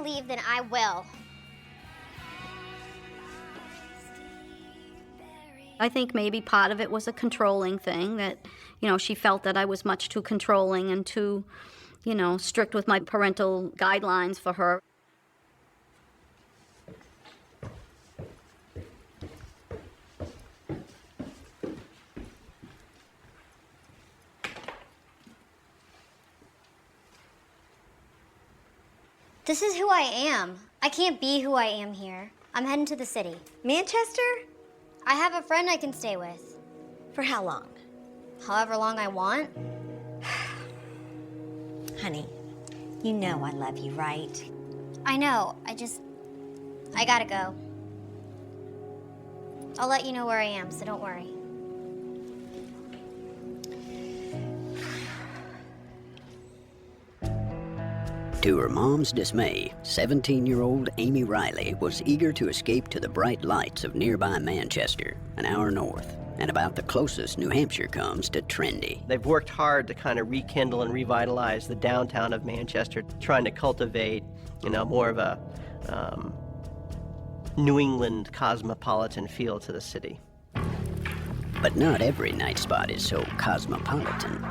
leave, then I will. I think maybe part of it was a controlling thing, that, she felt that I was much too controlling and too, strict with my parental guidelines for her. This is who I am. I can't be who I am here. I'm heading to the city. Manchester? I have a friend I can stay with. For how long? However long I want. Honey, you know I love you, right? I know, I gotta go. I'll let you know where I am, so don't worry. To her mom's dismay, 17-year-old Amy Riley was eager to escape to the bright lights of nearby Manchester, an hour north, and about the closest New Hampshire comes to trendy. They've worked hard to kind of rekindle and revitalize the downtown of Manchester, trying to cultivate, more of a New England cosmopolitan feel to the city. But not every night spot is so cosmopolitan.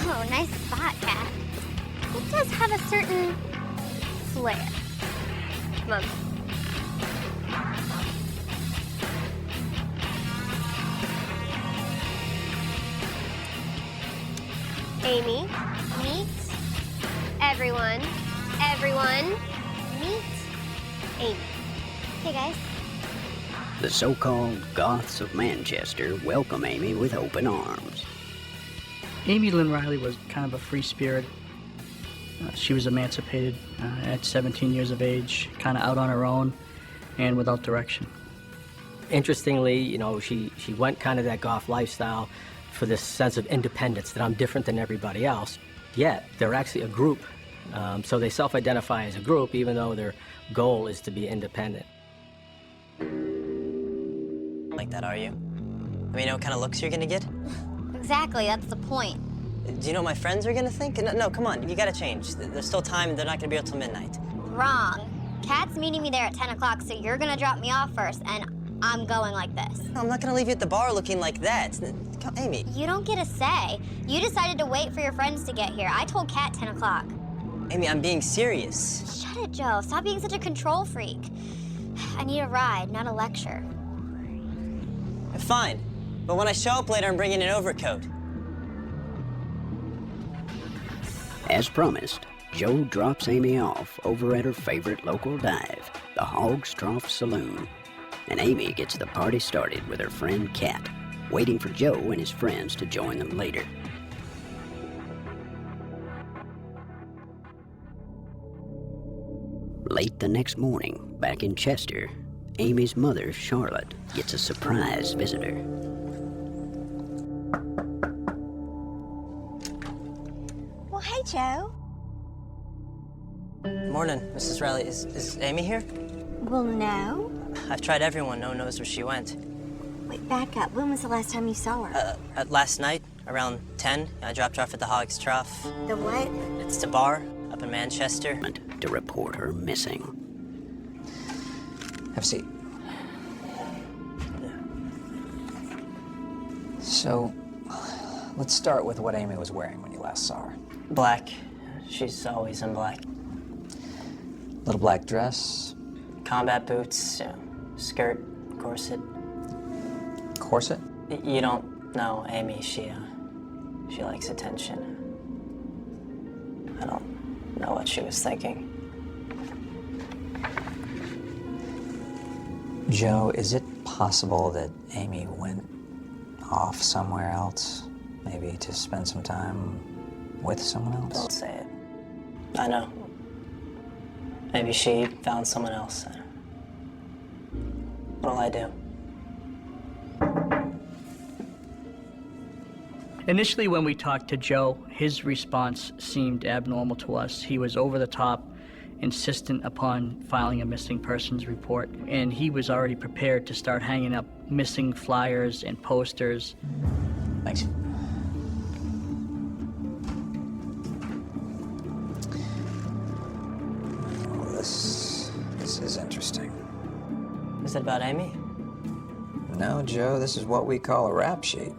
Oh, nice spot, Kat. It does have a certain flair. Come on. Amy, meet everyone. Everyone, meet Amy. Hey, guys. The so-called Goths of Manchester welcome Amy with open arms. Amy Lynn Riley was kind of a free spirit. She was emancipated at 17 years of age, kind of out on her own and without direction. Interestingly, she went kind of that Goth lifestyle for this sense of independence, that I'm different than everybody else. Yet, they're actually a group. So they self-identify as a group, even though their goal is to be independent. Like that, are you? I mean, what kind of looks you're gonna get? Exactly, that's the point. Do you know what my friends are gonna think? No, come on, you gotta change. There's still time, they're not gonna be out till midnight. Wrong. Kat's meeting me there at 10 o'clock, so you're gonna drop me off first, and I'm going like this. No, I'm not gonna leave you at the bar looking like that. Come, Amy. You don't get a say. You decided to wait for your friends to get here. I told Kat 10 o'clock. Amy, I'm being serious. Shut it, Joe. Stop being such a control freak. I need a ride, not a lecture. Fine, but when I show up later, I'm bringing an overcoat. As promised, Joe drops Amy off over at her favorite local dive, the Hog's Trough Saloon. And Amy gets the party started with her friend Kat, waiting for Joe and his friends to join them later. Late the next morning, back in Chester, Amy's mother, Charlotte, gets a surprise visitor. Well, hey, Joe. Morning, Mrs. Riley. Is Amy here? Well, no. I've tried everyone. No one knows where she went. Wait, back up. When was the last time you saw her? Last night, around 10. I dropped her off at the Hog's Trough. The what? It's the bar up in Manchester. To report her missing. Have a seat. So, let's start with what Amy was wearing when you last saw her. Black. She's always in black. Little black dress. Combat boots, skirt, corset. Corset? You don't know Amy. She likes attention. I don't know what she was thinking. Joe, is it possible that Amy went off somewhere else? Maybe to spend some time with someone else? Don't say it. I know. Maybe she found someone else. What'll I do? Initially, when we talked to Joe, his response seemed abnormal to us. He was over the top, insistent upon filing a missing persons report, and he was already prepared to start hanging up missing flyers and posters. Thanks. Oh, this is interesting. Is it about Amy? No, Joe, this is what we call a rap sheet.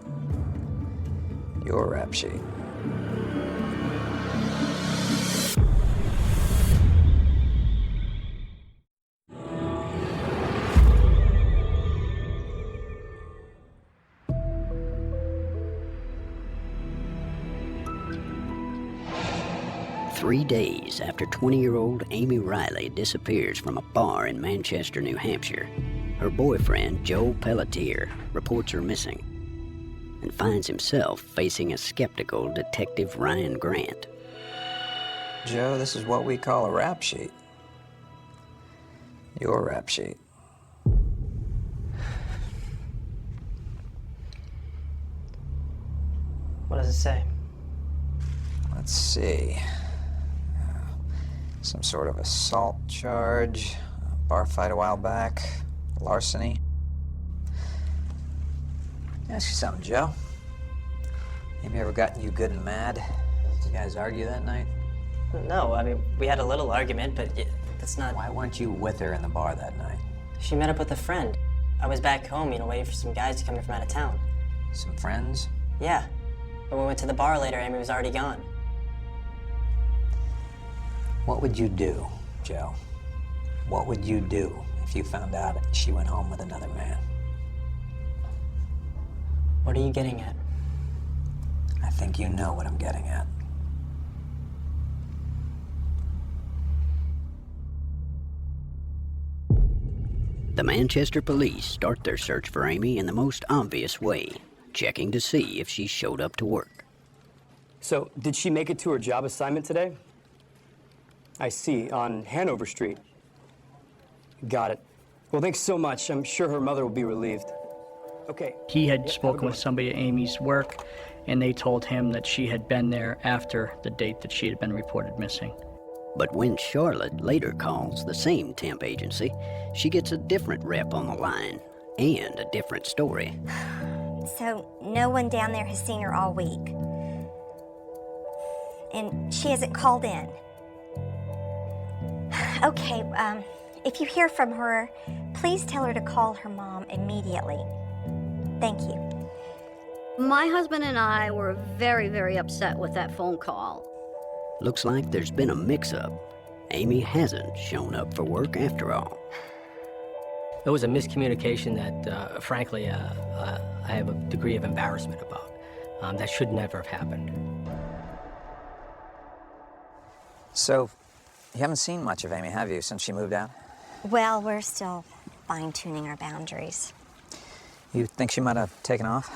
Your rap sheet. Three days after 20-year-old Amy Riley disappears from a bar in Manchester, New Hampshire, her boyfriend, Joe Pelletier, reports her missing and finds himself facing a skeptical Detective Ryan Grant. Joe, this is what we call a rap sheet. Your rap sheet. What does it say? Let's see. Some sort of assault charge, a bar fight a while back, larceny. Ask you something, Joe. Amy ever gotten you good and mad? Did you guys argue that night? No, I mean, we had a little argument, but that's not... Why weren't you with her in the bar that night? She met up with a friend. I was back home, waiting for some guys to come in from out of town. Some friends? Yeah. When we went to the bar later, Amy was already gone. What would you do, Joe? What would you do if you found out she went home with another man? What are you getting at? I think you know what I'm getting at. The Manchester police start their search for Amy in the most obvious way, checking to see if she showed up to work. So, did she make it to her job assignment today? I see, on Hanover Street. Got it. Well, thanks so much. I'm sure her mother will be relieved. Okay. He had spoken with somebody at Amy's work, and they told him that she had been there after the date that she had been reported missing. But when Charlotte later calls the same temp agency, she gets a different rep on the line and a different story. So no one down there has seen her all week. And she hasn't called in. Okay, if you hear from her, please tell her to call her mom immediately. Thank you. My husband and I were very, very upset with that phone call. Looks like there's been a mix-up. Amy hasn't shown up for work after all. It was a miscommunication that, frankly, I have a degree of embarrassment about. That should never have happened. So, you haven't seen much of Amy, have you, since she moved out? Well, we're still fine-tuning our boundaries. You think she might have taken off?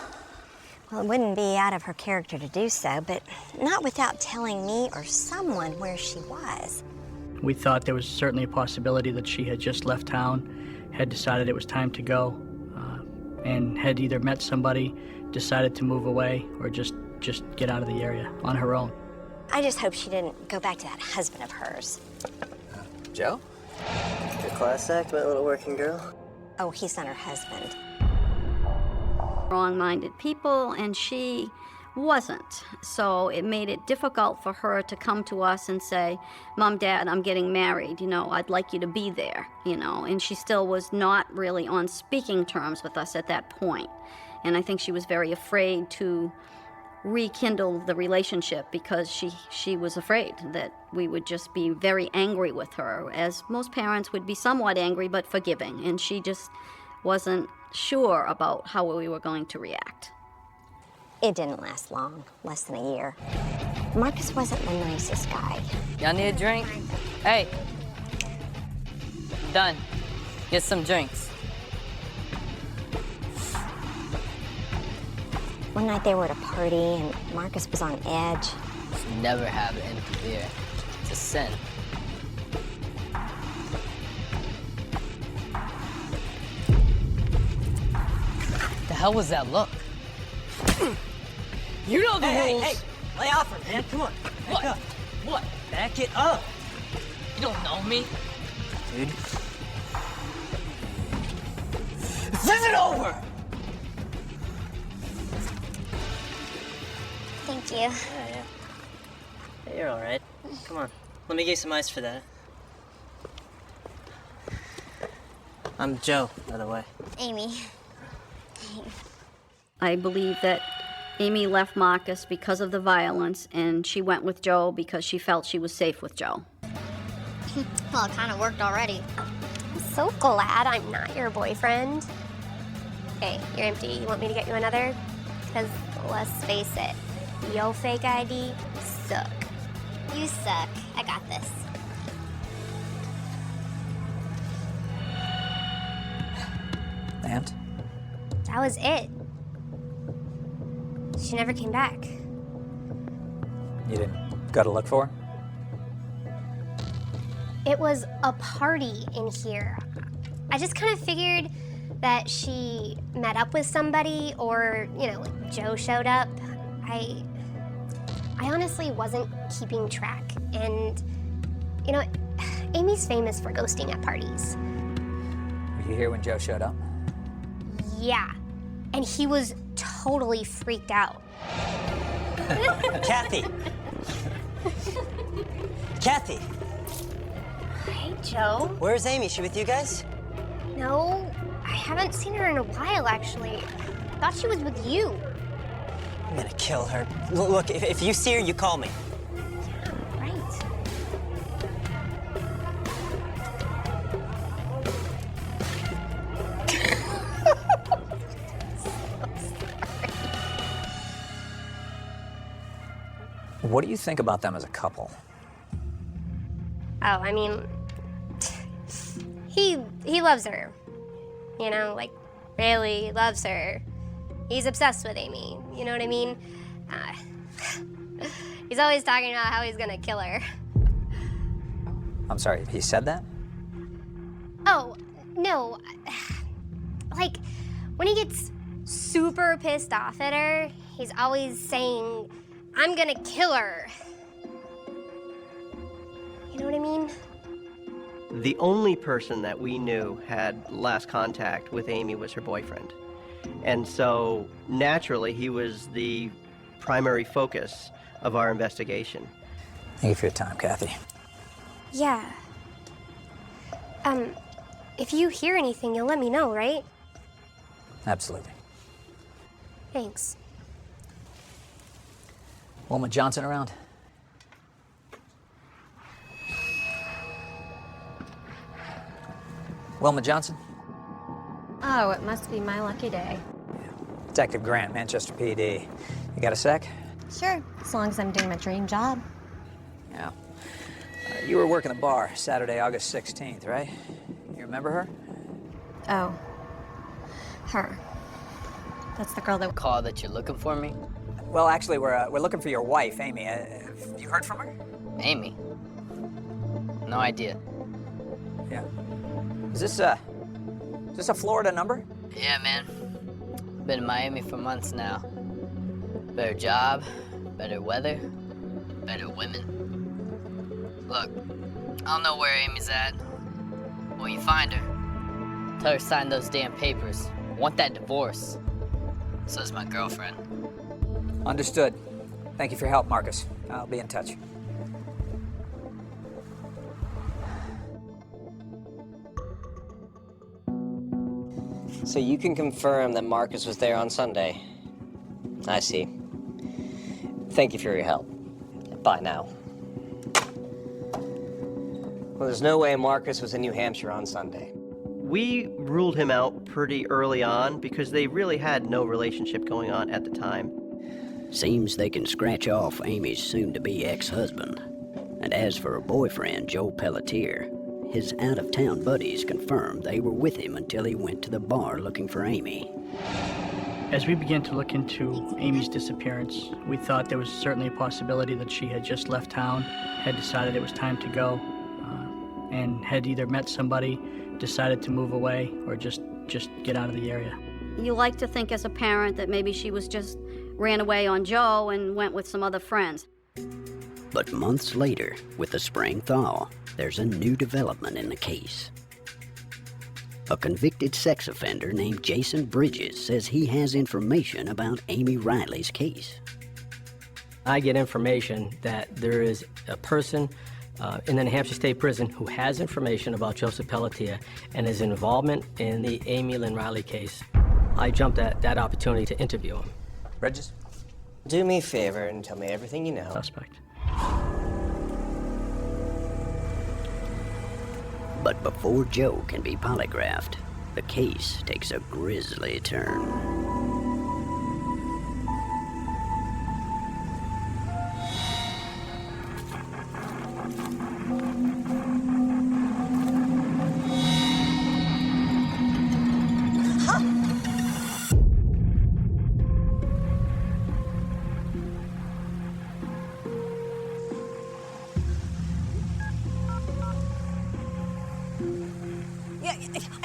Well, it wouldn't be out of her character to do so, but not without telling me or someone where she was. We thought there was certainly a possibility that she had just left town, had decided it was time to go, and had either met somebody, decided to move away, or just get out of the area on her own. I just hope she didn't go back to that husband of hers. Joe? Your class act, my little working girl. Oh, he's not her husband. Wrong-minded people, and she wasn't. So it made it difficult for her to come to us and say, Mom, Dad, I'm getting married, I'd like you to be there, and she still was not really on speaking terms with us at that point. And I think she was very afraid to rekindle the relationship because she was afraid that we would just be very angry with her, as most parents would be somewhat angry but forgiving, and she just wasn't sure about how we were going to react. It didn't last long, less than a year. Marcus wasn't the nicest guy. Y'all need a drink? Hey. Done. Get some drinks. One night they were at a party and Marcus was on edge. Just never have an empty beer. It's a sin. The hell was that look? You know the rules. Hey, lay off her, man. Come on. What? Back up. What? Back it up. You don't know me. Dude. This isn't over! Thank you. Yeah. Hey, you're all right. Come on. Let me get you some ice for that. I'm Joe, by the way. Amy. I believe that Amy left Marcus because of the violence, and she went with Joe because she felt she was safe with Joe. Well, it kind of worked already. I'm so glad I'm not your boyfriend. Okay, you're empty. You want me to get you another? Because let's face it, yo fake ID suck. You suck. I got this. And? That was it. She never came back. You didn't go to look for her? It was a party in here. I just kind of figured that she met up with somebody or, Joe showed up. I honestly wasn't keeping track. And, Amy's famous for ghosting at parties. Were you here when Joe showed up? Yeah. And he was totally freaked out. Kathy! Kathy! Hey, Joe. Where's Amy? She with you guys? No, I haven't seen her in a while, actually. I thought she was with you. I'm gonna kill her. Look, if you see her, you call me. Right. What do you think about them as a couple? Oh, I mean, he loves her. Really loves her. He's obsessed with Amy, you know what I mean? He's always talking about how he's gonna kill her. I'm sorry, he said that? Oh, no. When he gets super pissed off at her, he's always saying, I'm gonna kill her. You know what I mean? The only person that we knew had last contact with Amy was her boyfriend. And so, naturally, he was the primary focus of our investigation. Thank you for your time, Kathy. Yeah. If you hear anything, you'll let me know, right? Absolutely. Thanks. Wilma Johnson around? Wilma Johnson? Oh, it must be my lucky day. Detective Grant, Manchester PD. You got a sec? Sure, as long as I'm doing my dream job. Yeah. You were working the bar Saturday, August 16th, right? You remember her? Oh. Her. That's the girl that... Call that you're looking for me? Well, actually, we're looking for your wife, Amy. Have you heard from her? Amy? No idea. Yeah. Is this a Florida number? Yeah, man. Been in Miami for months now. Better job, better weather, better women. Look, I don't know where Amy's at. When you find her, tell her to sign those damn papers. I want that divorce. So is my girlfriend. Understood. Thank you for your help, Marcus. I'll be in touch. So you can confirm that Marcus was there on Sunday. I see. Thank you for your help. Bye now. Well, there's no way Marcus was in New Hampshire on Sunday. We ruled him out pretty early on because they really had no relationship going on at the time. Seems they can scratch off Amy's soon-to-be ex-husband. And as for her boyfriend, Joe Pelletier, his out-of-town buddies confirmed they were with him until he went to the bar looking for Amy. As we began to look into Amy's disappearance, we thought there was certainly a possibility that she had just left town, had decided it was time to go, and had either met somebody, decided to move away, or just get out of the area. You like to think as a parent that maybe she was just ran away on Joe and went with some other friends. But months later, with the spring thaw, there's a new development in the case. A convicted sex offender named Jason Bridges says he has information about Amy Riley's case. I get information that there is a person in the New Hampshire State Prison who has information about Joseph Pelletier and his involvement in the Amy Lynn Riley case. I jumped at that opportunity to interview him. Regis? Do me a favor and tell me everything you know. Suspect. But before Joe can be polygraphed, the case takes a grisly turn.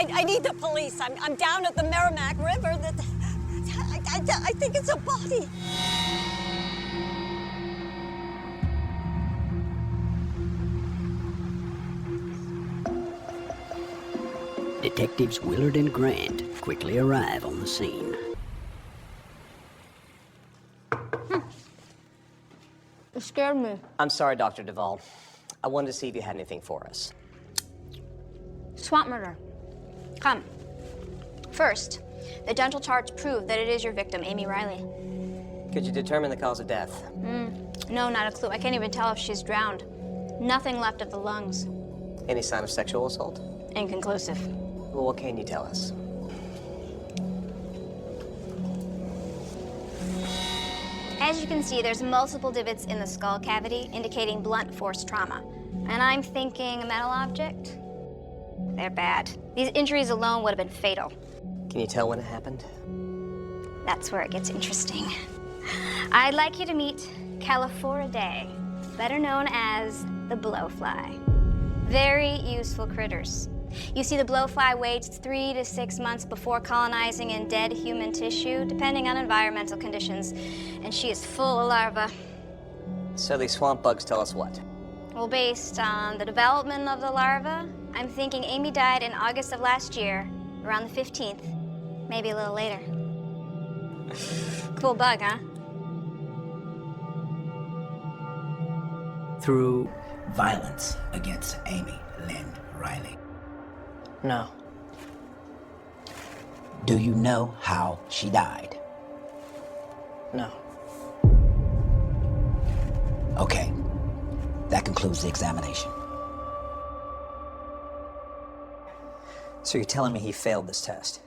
I need the police. I'm down at the Merrimack River. I think it's a body. Detectives Willard and Grant quickly arrive on the scene. It scared me. I'm sorry, Dr. Duvall. I wanted to see if you had anything for us. Swamp murder. Come. First, the dental charts prove that it is your victim, Amy Riley. Could you determine the cause of death? No, not a clue. I can't even tell if she's drowned. Nothing left of the lungs. Any sign of sexual assault? Inconclusive. Well, what can you tell us? As you can see, there's multiple divots in the skull cavity, indicating blunt force trauma. And I'm thinking a metal object? They're bad. These injuries alone would have been fatal. Can you tell when it happened? That's where it gets interesting. I'd like you to meet Californidae, better known as the blowfly. Very useful critters. You see, the blowfly waits 3 to 6 months before colonizing in dead human tissue, depending on environmental conditions, and she is full of larvae. So these swamp bugs tell us what? Well, based on the development of the larva, I'm thinking Amy died in August of last year, around the 15th, maybe a little later. Cool bug, huh? Through violence against Amy Lynn Riley. No. Do you know how she died? No. Okay. That concludes the examination. So you're telling me he failed this test?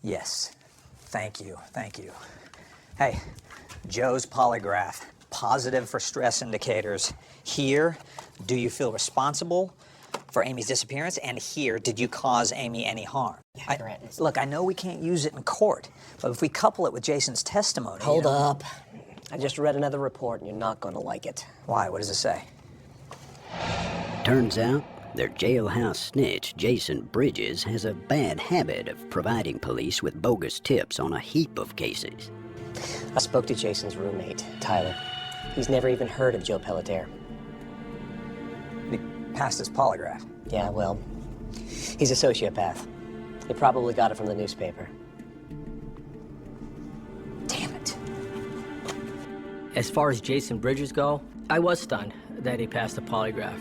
Yes. Thank you. Thank you. Hey, Joe's polygraph. Positive for stress indicators. Here, do you feel responsible for Amy's disappearance? And here, did you cause Amy any harm? Look, I know we can't use it in court, but if we couple it with Jason's testimony... Hold up. I just read another report and you're not going to like it. Why? What does it say? Turns out, their jailhouse snitch, Jason Bridges, has a bad habit of providing police with bogus tips on a heap of cases. I spoke to Jason's roommate, Tyler. He's never even heard of Joe Pelletier. He passed his polygraph. Yeah, well, he's a sociopath. He probably got it from the newspaper. Damn it. As far as Jason Bridges go, I was stunned that he passed the polygraph.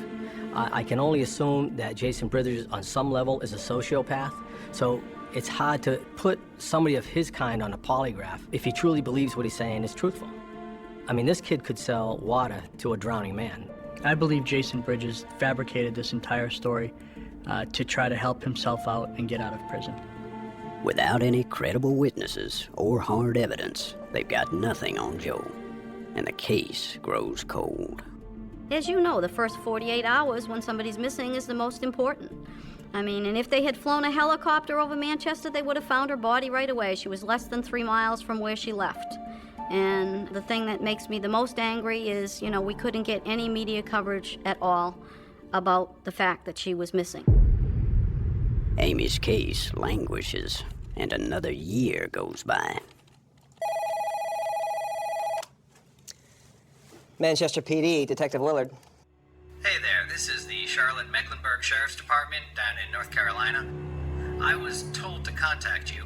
I can only assume that Jason Bridges, on some level, is a sociopath, so it's hard to put somebody of his kind on a polygraph if he truly believes what he's saying is truthful. I mean, this kid could sell water to a drowning man. I believe Jason Bridges fabricated this entire story to try to help himself out and get out of prison. Without any credible witnesses or hard evidence, they've got nothing on Joe, and the case grows cold. As you know, the first 48 hours when somebody's missing is the most important. I mean, and if they had flown a helicopter over Manchester, they would have found her body right away. She was less than 3 miles from where she left. And the thing that makes me the most angry is, you know, we couldn't get any media coverage at all about the fact that she was missing. Amy's case languishes, and another year goes by. Manchester PD, Detective Willard. Hey there, this is the Charlotte-Mecklenburg Sheriff's Department down in North Carolina. I was told to contact you.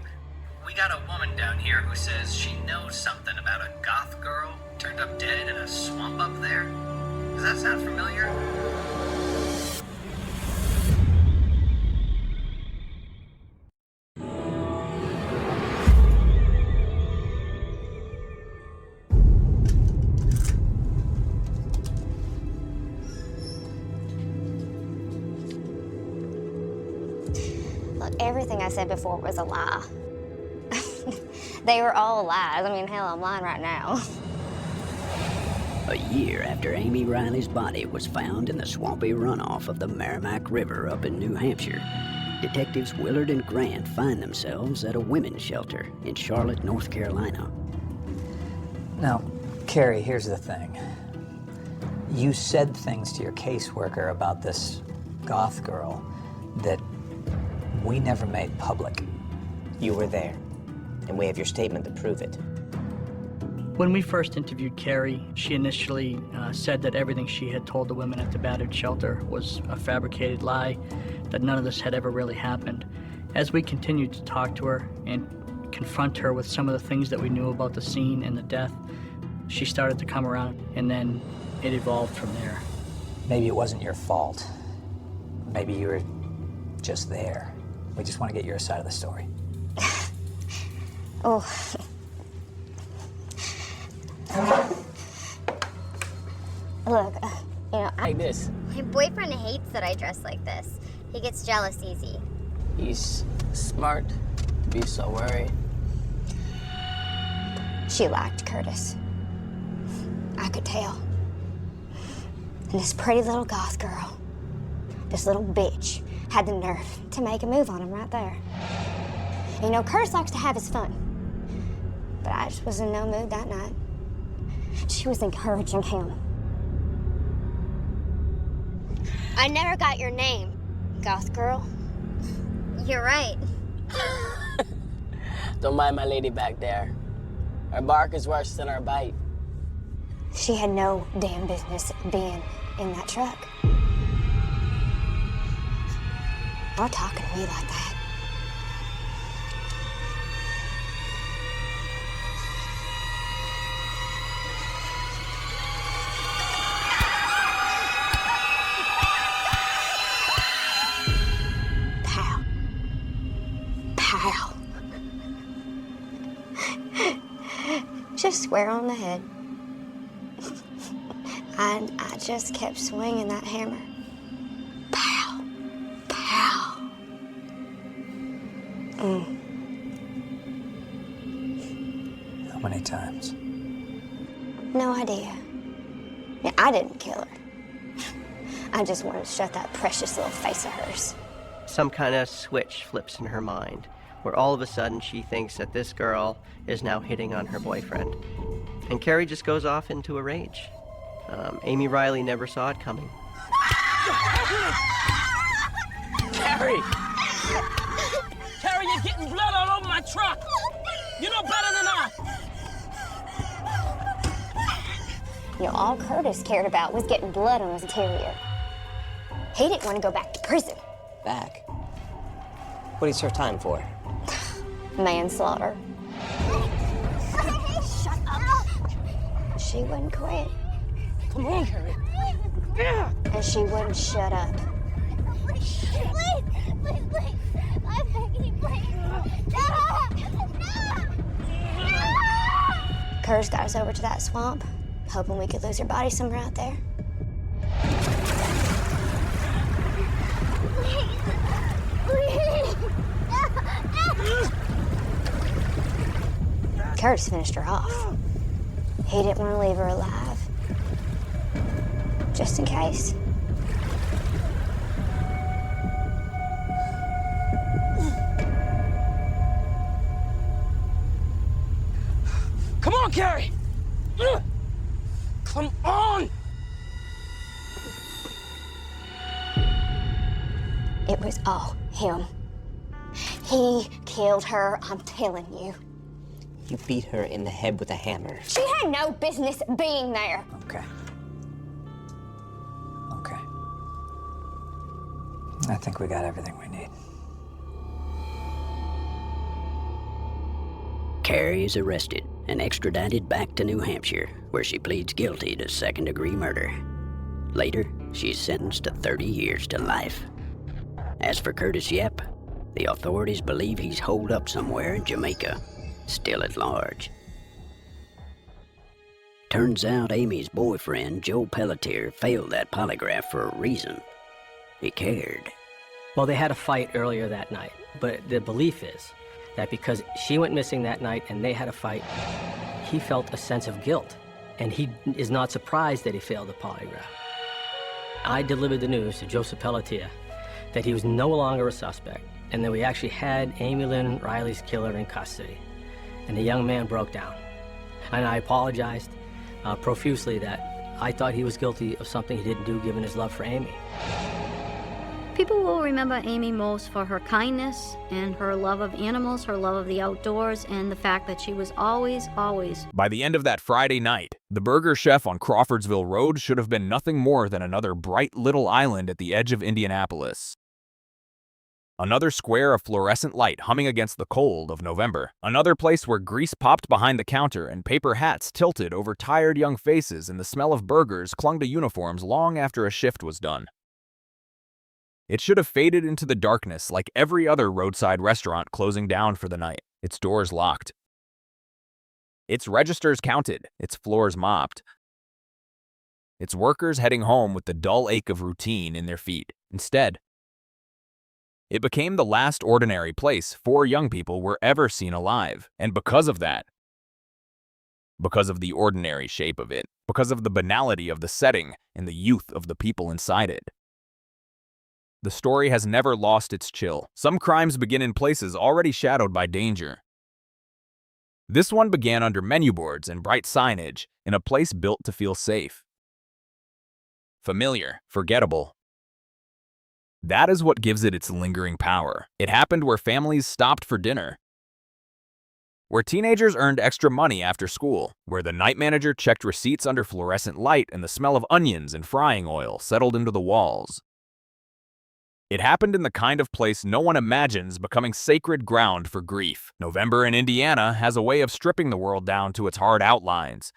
We got a woman down here who says she knows something about a goth girl turned up dead everything I said before was a lie. They were all lies. I mean, hell, I'm lying right now. A year after Amy Riley's body was found in the swampy runoff of the Merrimack River up in New Hampshire, Detectives Willard and Grant find themselves at a women's shelter in Charlotte, North Carolina. Now, Carrie, here's the thing. You said things to your caseworker about this Goth girl that we never made public. You were there, and we have your statement to prove it. When we first interviewed Carrie, she initially said that everything she had told the women at the battered shelter was a fabricated lie, that none of this had ever really happened. As we continued to talk to her and confront her with some of the things that we knew about the scene and the death, she started to come around, and then it evolved from there. Maybe it wasn't your fault. Maybe you were just there. We just want to get your side of the story. Oh. Look, Like this. My boyfriend hates that I dress like this. He gets jealous easy. He's smart to be so worried. She liked Curtis. I could tell. And this pretty little goth girl, this little bitch, had the nerve to make a move on him right there. You know, Curtis likes to have his fun. But I just was in no mood that night. She was encouraging him. I never got your name, goth girl. You're right. Don't mind my lady back there. Her bark is worse than her bite. She had no damn business being in that truck. Or talking to me like that. Pow. Just square on the head. And I just kept swinging that hammer. Pow. Pow. How many times? No idea. Yeah, I didn't kill her. I just wanted to shut that precious little face of hers. Some kind of switch flips in her mind, where all of a sudden she thinks that this girl is now hitting on her boyfriend. And Carrie just goes off into a rage. Amy Riley never saw it coming. Carrie! Carrie, you're getting blood all over my truck! You know better than I! You know, all Curtis cared about was getting blood on his interior. He didn't want to go back to prison. Back? What do you serve time for? Manslaughter. Shut up! She wouldn't quit. Come on, Carrie. And she wouldn't shut up. Please, please. I'm begging you, please. Curtis got us over to that swamp, hoping we could lose her body somewhere out there. Curtis finished her off. He didn't want to leave her alive. Just in case. Come on, Carrie! Come on! It was all him. He killed her, I'm telling you. You beat her in the head with a hammer. She had no business being there. Okay. Okay. I think we got everything we need. Carrie is arrested and extradited back to New Hampshire, where she pleads guilty to second-degree murder. Later, she's sentenced to 30 years to life. As for Curtis Yep, the authorities believe he's holed up somewhere in Jamaica, still at large. Turns out Amy's boyfriend, Joe Pelletier, failed that polygraph for a reason. He cared. Well, they had a fight earlier that night, but the belief is that because she went missing that night and they had a fight, he felt a sense of guilt, and he is not surprised that he failed the polygraph. I delivered the news to Joseph Pelletier that he was no longer a suspect, and that we actually had Amy Lynn Riley's killer in custody. And the young man broke down. And I apologized profusely that I thought he was guilty of something he didn't do given his love for Amy. People will remember Amy most for her kindness and her love of animals, her love of the outdoors, and the fact that she was always. By the end of that Friday night, the Burger Chef on Crawfordsville Road should have been nothing more than another bright little island at the edge of Indianapolis. Another square of fluorescent light humming against the cold of November. Another place where grease popped behind the counter and paper hats tilted over tired young faces and the smell of burgers clung to uniforms long after a shift was done. It should have faded into the darkness like every other roadside restaurant closing down for the night, its doors locked. Its registers counted, its floors mopped. Its workers heading home with the dull ache of routine in their feet. Instead, it became the last ordinary place 4 young people were ever seen alive. And because of that, because of the ordinary shape of it, because of the banality of the setting and the youth of the people inside it, the story has never lost its chill. Some crimes begin in places already shadowed by danger. This one began under menu boards and bright signage in a place built to feel safe. Familiar, forgettable. That is what gives it its lingering power. It happened where families stopped for dinner, where teenagers earned extra money after school, where the night manager checked receipts under fluorescent light and the smell of onions and frying oil settled into the walls. It happened in the kind of place no one imagines becoming sacred ground for grief. November in Indiana has a way of stripping the world down to its hard outlines.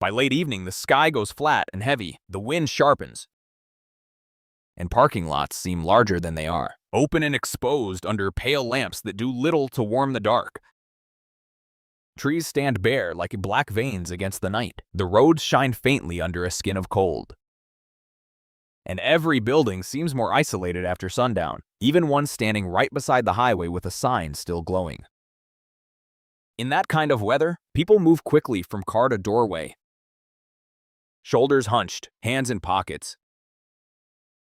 By late evening, the sky goes flat and heavy, the wind sharpens, and parking lots seem larger than they are, open and exposed under pale lamps that do little to warm the dark. Trees stand bare like black veins against the night. The roads shine faintly under a skin of cold. And every building seems more isolated after sundown, even one standing right beside the highway with a sign still glowing. In that kind of weather, people move quickly from car to doorway, shoulders hunched, hands in pockets,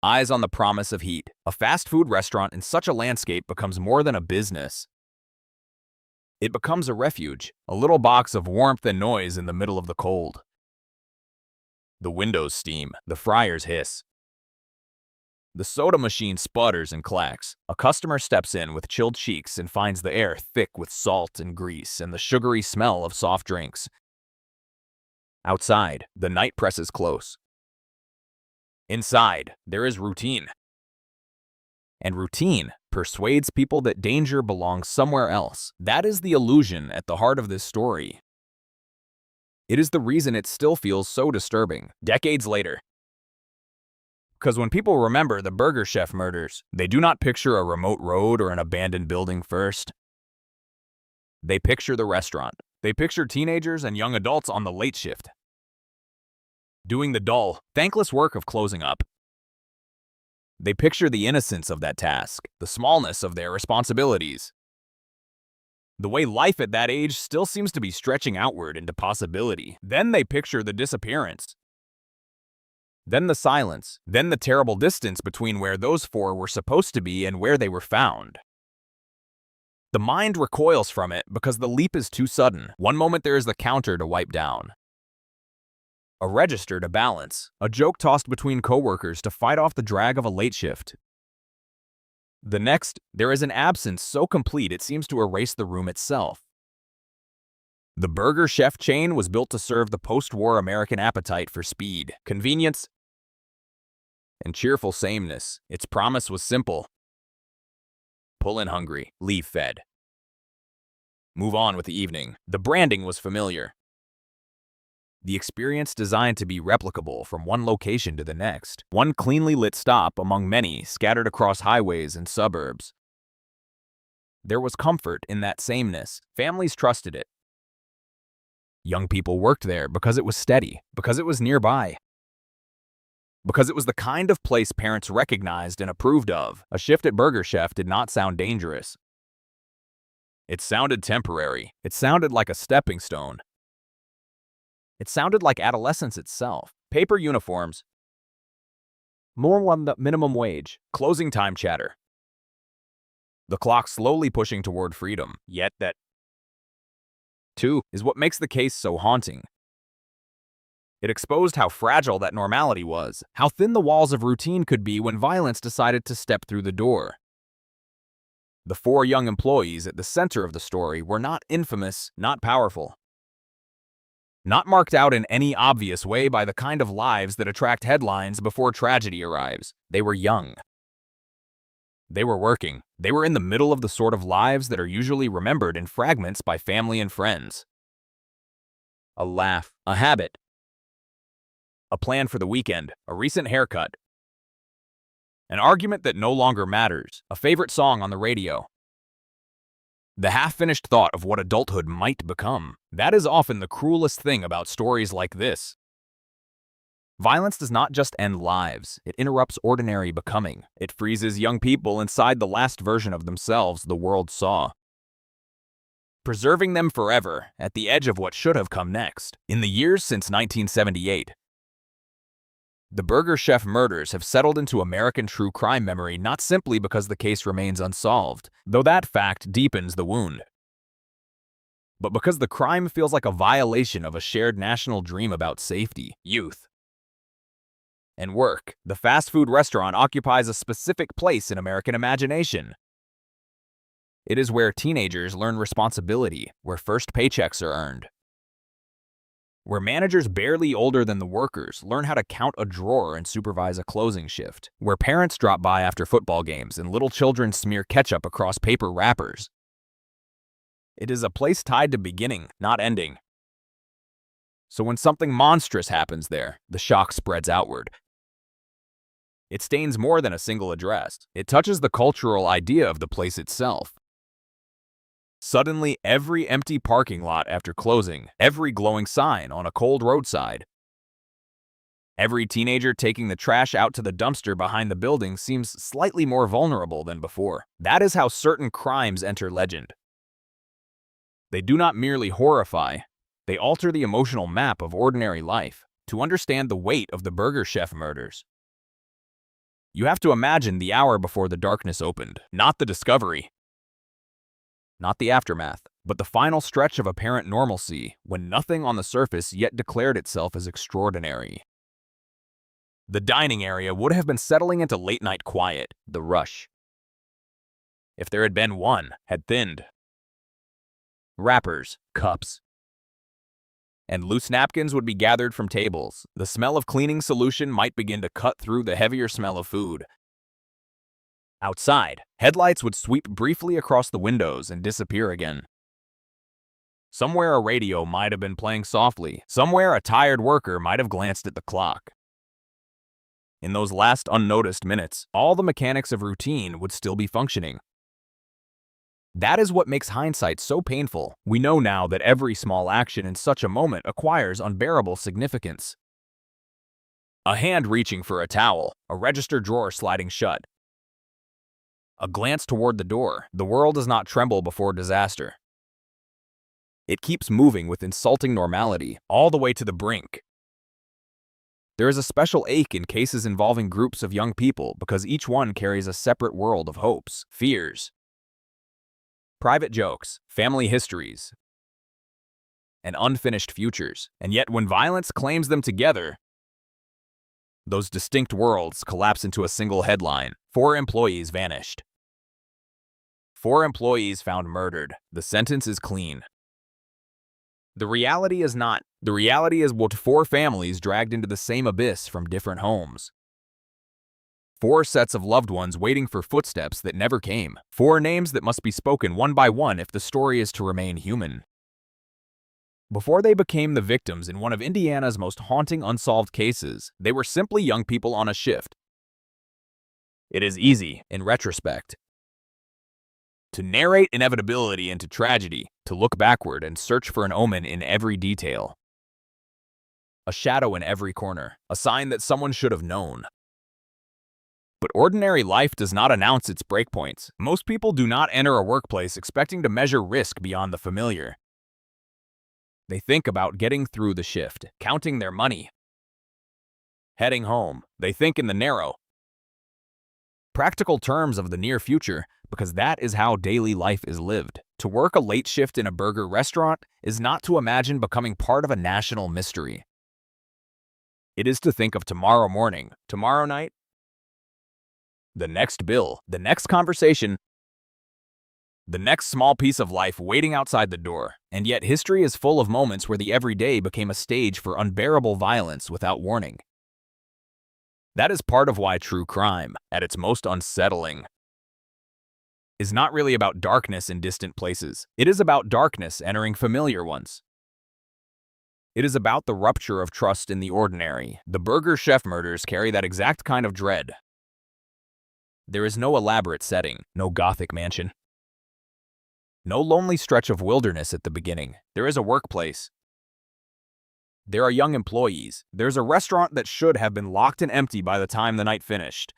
eyes on the promise of heat. A fast food restaurant in such a landscape becomes more than a business. It becomes a refuge, a little box of warmth and noise in the middle of the cold. The windows steam, the fryers hiss. The soda machine sputters and clacks. A customer steps in with chilled cheeks and finds the air thick with salt and grease and the sugary smell of soft drinks. Outside, the night presses close. Inside, there is routine. And routine persuades people that danger belongs somewhere else. That is the illusion at the heart of this story. It is the reason it still feels so disturbing, decades later. Because when people remember the Burger Chef murders, they do not picture a remote road or an abandoned building first. They picture the restaurant. They picture teenagers and young adults on the late shift, doing the dull, thankless work of closing up. They picture the innocence of that task, the smallness of their responsibilities, the way life at that age still seems to be stretching outward into possibility. Then they picture the disappearance. Then the silence. Then the terrible distance between where those 4 were supposed to be and where they were found. The mind recoils from it because the leap is too sudden. One moment there is the counter to wipe down, a register to balance, a joke tossed between coworkers to fight off the drag of a late shift. The next, there is an absence so complete it seems to erase the room itself. The Burger Chef chain was built to serve the post-war American appetite for speed, convenience, and cheerful sameness. Its promise was simple. Pull in hungry, leave fed. Move on with the evening. The branding was familiar. The experience designed to be replicable from one location to the next. One cleanly lit stop among many scattered across highways and suburbs. There was comfort in that sameness. Families trusted it. Young people worked there because it was steady, because it was nearby. because it was the kind of place parents recognized and approved of. A shift at Burger Chef did not sound dangerous. It sounded temporary. It sounded like a stepping stone. It sounded like adolescence itself. Paper uniforms, more on the minimum wage, closing time chatter. The clock slowly pushing toward freedom, yet that, too, is what makes the case so haunting. It exposed how fragile that normality was, how thin the walls of routine could be when violence decided to step through the door. The 4 young employees at the center of the story were not infamous, not powerful, not marked out in any obvious way by the kind of lives that attract headlines before tragedy arrives. They were young. They were working. They were in the middle of the sort of lives that are usually remembered in fragments by family and friends. A laugh, a habit, a plan for the weekend, a recent haircut, an argument that no longer matters, a favorite song on the radio. The half-finished thought of what adulthood might become. That is often the cruelest thing about stories like this. Violence does not just end lives, it interrupts ordinary becoming. It freezes young people inside the last version of themselves the world saw, preserving them forever at the edge of what should have come next. In the years since 1978, the Burger Chef murders have settled into American true crime memory not simply because the case remains unsolved, though that fact deepens the wound, but because the crime feels like a violation of a shared national dream about safety, youth, and work. The fast food restaurant occupies a specific place in American imagination. It is where teenagers learn responsibility, where first paychecks are earned, where managers barely older than the workers learn how to count a drawer and supervise a closing shift, where parents drop by after football games and little children smear ketchup across paper wrappers. It is a place tied to beginning, not ending. So when something monstrous happens there, the shock spreads outward. It stains more than a single address. It touches the cultural idea of the place itself. Suddenly, every empty parking lot after closing, every glowing sign on a cold roadside, every teenager taking the trash out to the dumpster behind the building seems slightly more vulnerable than before. That is how certain crimes enter legend. They do not merely horrify, they alter the emotional map of ordinary life. To understand the weight of the Burger Chef murders, you have to imagine the hour before the darkness opened, not the discovery, not the aftermath, but the final stretch of apparent normalcy when nothing on the surface yet declared itself as extraordinary. The dining area would have been settling into late-night quiet. The rush, if there had been one, had thinned. Wrappers, cups, and loose napkins would be gathered from tables. The smell of cleaning solution might begin to cut through the heavier smell of food. Outside, headlights would sweep briefly across the windows and disappear again. Somewhere a radio might have been playing softly. Somewhere a tired worker might have glanced at the clock. In those last unnoticed minutes, all the mechanics of routine would still be functioning. That is what makes hindsight so painful. We know now that every small action in such a moment acquires unbearable significance. A hand reaching for a towel, a register drawer sliding shut, a glance toward the door. The world does not tremble before disaster. It keeps moving with insulting normality, all the way to the brink. There is a special ache in cases involving groups of young people because each one carries a separate world of hopes, fears, private jokes, family histories, and unfinished futures. And yet when violence claims them together, those distinct worlds collapse into a single headline. 4 employees vanished. 4 employees found murdered. The sentence is clean. The reality is not. The reality is what 4 families dragged into the same abyss from different homes. 4 sets of loved ones waiting for footsteps that never came. 4 names that must be spoken one by one if the story is to remain human. Before they became the victims in one of Indiana's most haunting unsolved cases, they were simply young people on a shift. It is easy, in retrospect, to narrate inevitability into tragedy, to look backward and search for an omen in every detail. a shadow in every corner, a sign that someone should have known. But ordinary life does not announce its breakpoints. Most people do not enter a workplace expecting to measure risk beyond the familiar. They think about getting through the shift, counting their money, heading home. They think in the narrow, practical terms of the near future, because that is how daily life is lived. To work a late shift in a burger restaurant is not to imagine becoming part of a national mystery. It is to think of tomorrow morning, tomorrow night, the next bill, the next conversation, the next small piece of life waiting outside the door. And yet history is full of moments where the everyday became a stage for unbearable violence without warning. That is part of why true crime, at its most unsettling, is not really about darkness in distant places. It is about darkness entering familiar ones. It is about the rupture of trust in the ordinary. The Burger Chef murders carry that exact kind of dread. There is no elaborate setting, no Gothic mansion, no lonely stretch of wilderness at the beginning. There is a workplace. There are young employees. There's a restaurant that should have been locked and empty by the time the night finished.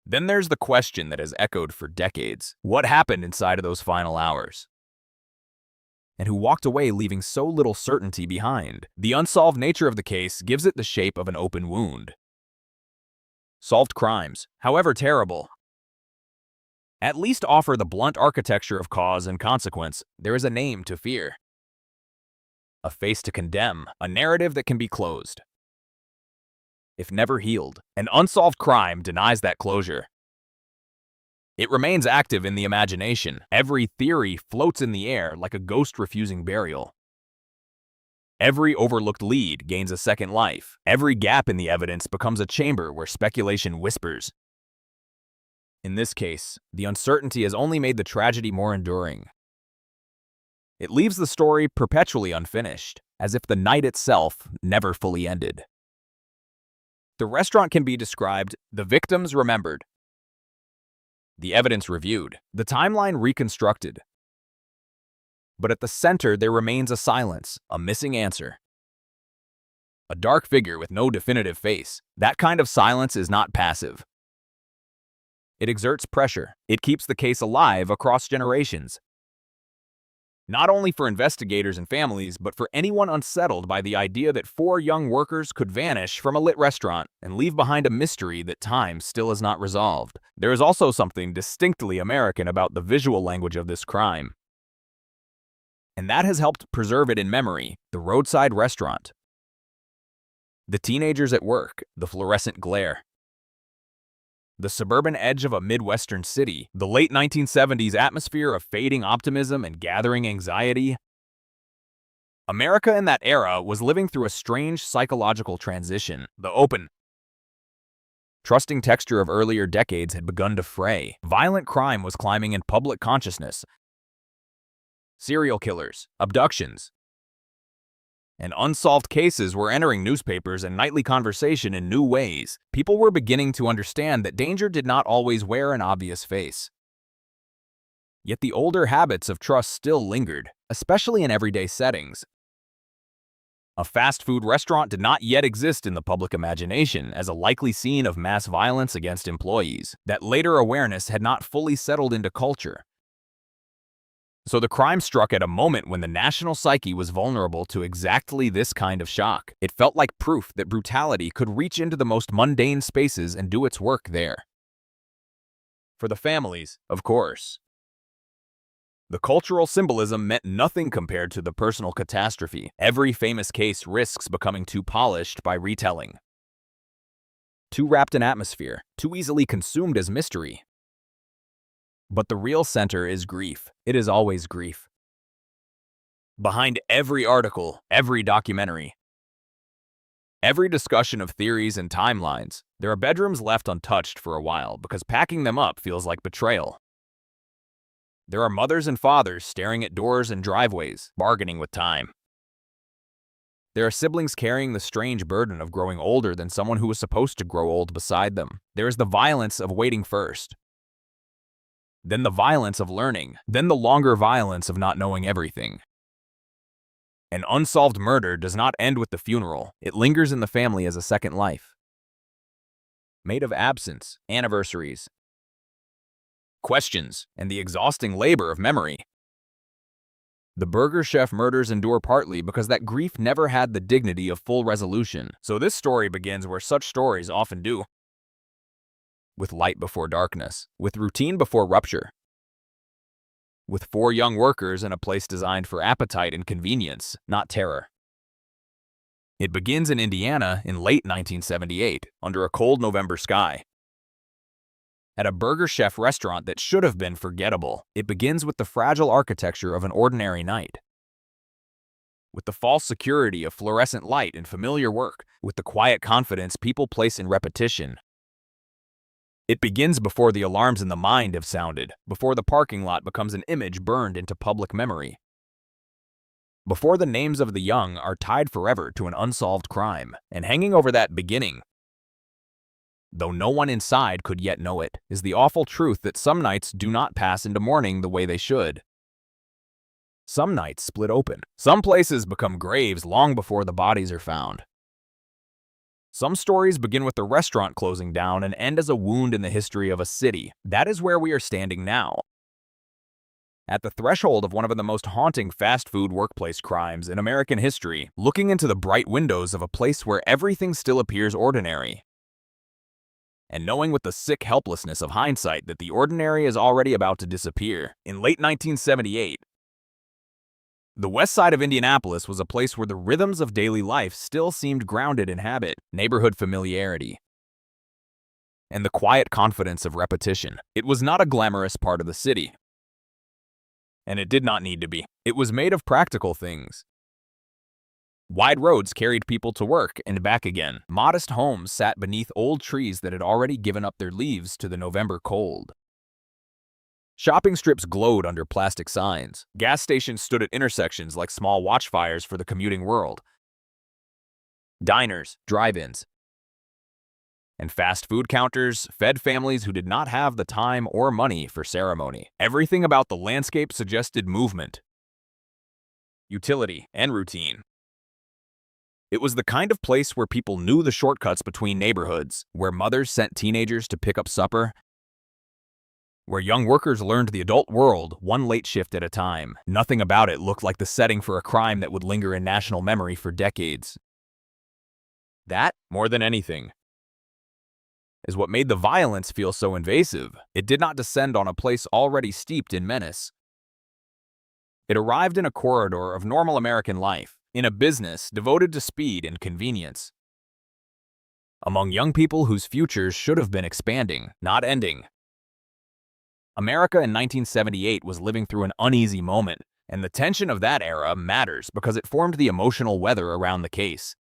Then there's the question that has echoed for decades. What happened inside of those final hours? And who walked away leaving so little certainty behind? The unsolved nature of the case gives it the shape of an open wound. Solved crimes, however terrible, at least offer the blunt architecture of cause and consequence. There is a name to fear, a face to condemn, a narrative that can be closed, if never healed. An unsolved crime denies that closure. It remains active in the imagination. Every theory floats in the air like a ghost refusing burial. Every overlooked lead gains a second life. Every gap in the evidence becomes a chamber where speculation whispers. In this case, the uncertainty has only made the tragedy more enduring. It leaves the story perpetually unfinished, as if the night itself never fully ended. The restaurant can be described: the victims remembered, the evidence reviewed, the timeline reconstructed. But at the center there remains a silence, a missing answer. A dark figure with no definitive face. That kind of silence is not passive. It exerts pressure. It keeps the case alive across generations. Not only for investigators and families, but for anyone unsettled by the idea that 4 young workers could vanish from a lit restaurant and leave behind a mystery that time still has not resolved. There is also something distinctly American about the visual language of this crime, and that has helped preserve it in memory. The roadside restaurant, the teenagers at work, the fluorescent glare, the suburban edge of a Midwestern city, the late 1970s atmosphere of fading optimism and gathering anxiety. America in that era was living through a strange psychological transition. The open, trusting texture of earlier decades had begun to fray. Violent crime was climbing in public consciousness. Serial killers, abductions, and unsolved cases were entering newspapers and nightly conversation in new ways. People were beginning to understand that danger did not always wear an obvious face. Yet the older habits of trust still lingered, especially in everyday settings. A fast food restaurant did not yet exist in the public imagination as a likely scene of mass violence against employees. That later awareness had not fully settled into culture. So the crime struck at a moment when the national psyche was vulnerable to exactly this kind of shock. It felt like proof that brutality could reach into the most mundane spaces and do its work there. For the families, of course, the cultural symbolism meant nothing compared to the personal catastrophe. Every famous case risks becoming too polished by retelling, too wrapped in atmosphere, too easily consumed as mystery. But the real center is grief. It is always grief. Behind every article, every documentary, every discussion of theories and timelines, there are bedrooms left untouched for a while because packing them up feels like betrayal. There are mothers and fathers staring at doors and driveways, bargaining with time. There are siblings carrying the strange burden of growing older than someone who was supposed to grow old beside them. There is the violence of waiting first, then the violence of learning, then the longer violence of not knowing everything. An unsolved murder does not end with the funeral. It lingers in the family as a second life. Made of absence, anniversaries, questions, and the exhausting labor of memory. The Burger Chef murders endure partly because that grief never had the dignity of full resolution. So this story begins where such stories often do. With light before darkness, with routine before rupture, with 4 young workers in a place designed for appetite and convenience, not terror. It begins in Indiana in late 1978, under a cold November sky. At a Burger Chef restaurant that should have been forgettable, it begins with the fragile architecture of an ordinary night. With the false security of fluorescent light and familiar work, with the quiet confidence people place in repetition. It begins before the alarms in the mind have sounded, before the parking lot becomes an image burned into public memory. Before the names of the young are tied forever to an unsolved crime, and hanging over that beginning, though no one inside could yet know it, is the awful truth that some nights do not pass into morning the way they should. Some nights split open. Some places become graves long before the bodies are found. Some stories begin with the restaurant closing down and end as a wound in the history of a city. That is where we are standing now. At the threshold of one of the most haunting fast food workplace crimes in American history, looking into the bright windows of a place where everything still appears ordinary. And knowing with the sick helplessness of hindsight that the ordinary is already about to disappear. In late 1978, the west side of Indianapolis was a place where the rhythms of daily life still seemed grounded in habit, neighborhood familiarity, and the quiet confidence of repetition. It was not a glamorous part of the city, and it did not need to be. It was made of practical things. Wide roads carried people to work and back again. Modest homes sat beneath old trees that had already given up their leaves to the November cold. Shopping strips glowed under plastic signs. Gas stations stood at intersections like small watchfires for the commuting world. Diners, drive-ins, and fast food counters fed families who did not have the time or money for ceremony. Everything about the landscape suggested movement, utility, and routine. It was the kind of place where people knew the shortcuts between neighborhoods, where mothers sent teenagers to pick up supper, where young workers learned the adult world one late shift at a time. Nothing about it looked like the setting for a crime that would linger in national memory for decades. That, more than anything, is what made the violence feel so invasive. It did not descend on a place already steeped in menace. It arrived in a corridor of normal American life, in a business devoted to speed and convenience, among young people whose futures should have been expanding, not ending. America in 1978 was living through an uneasy moment, and the tension of that era matters because it formed the emotional weather around the case.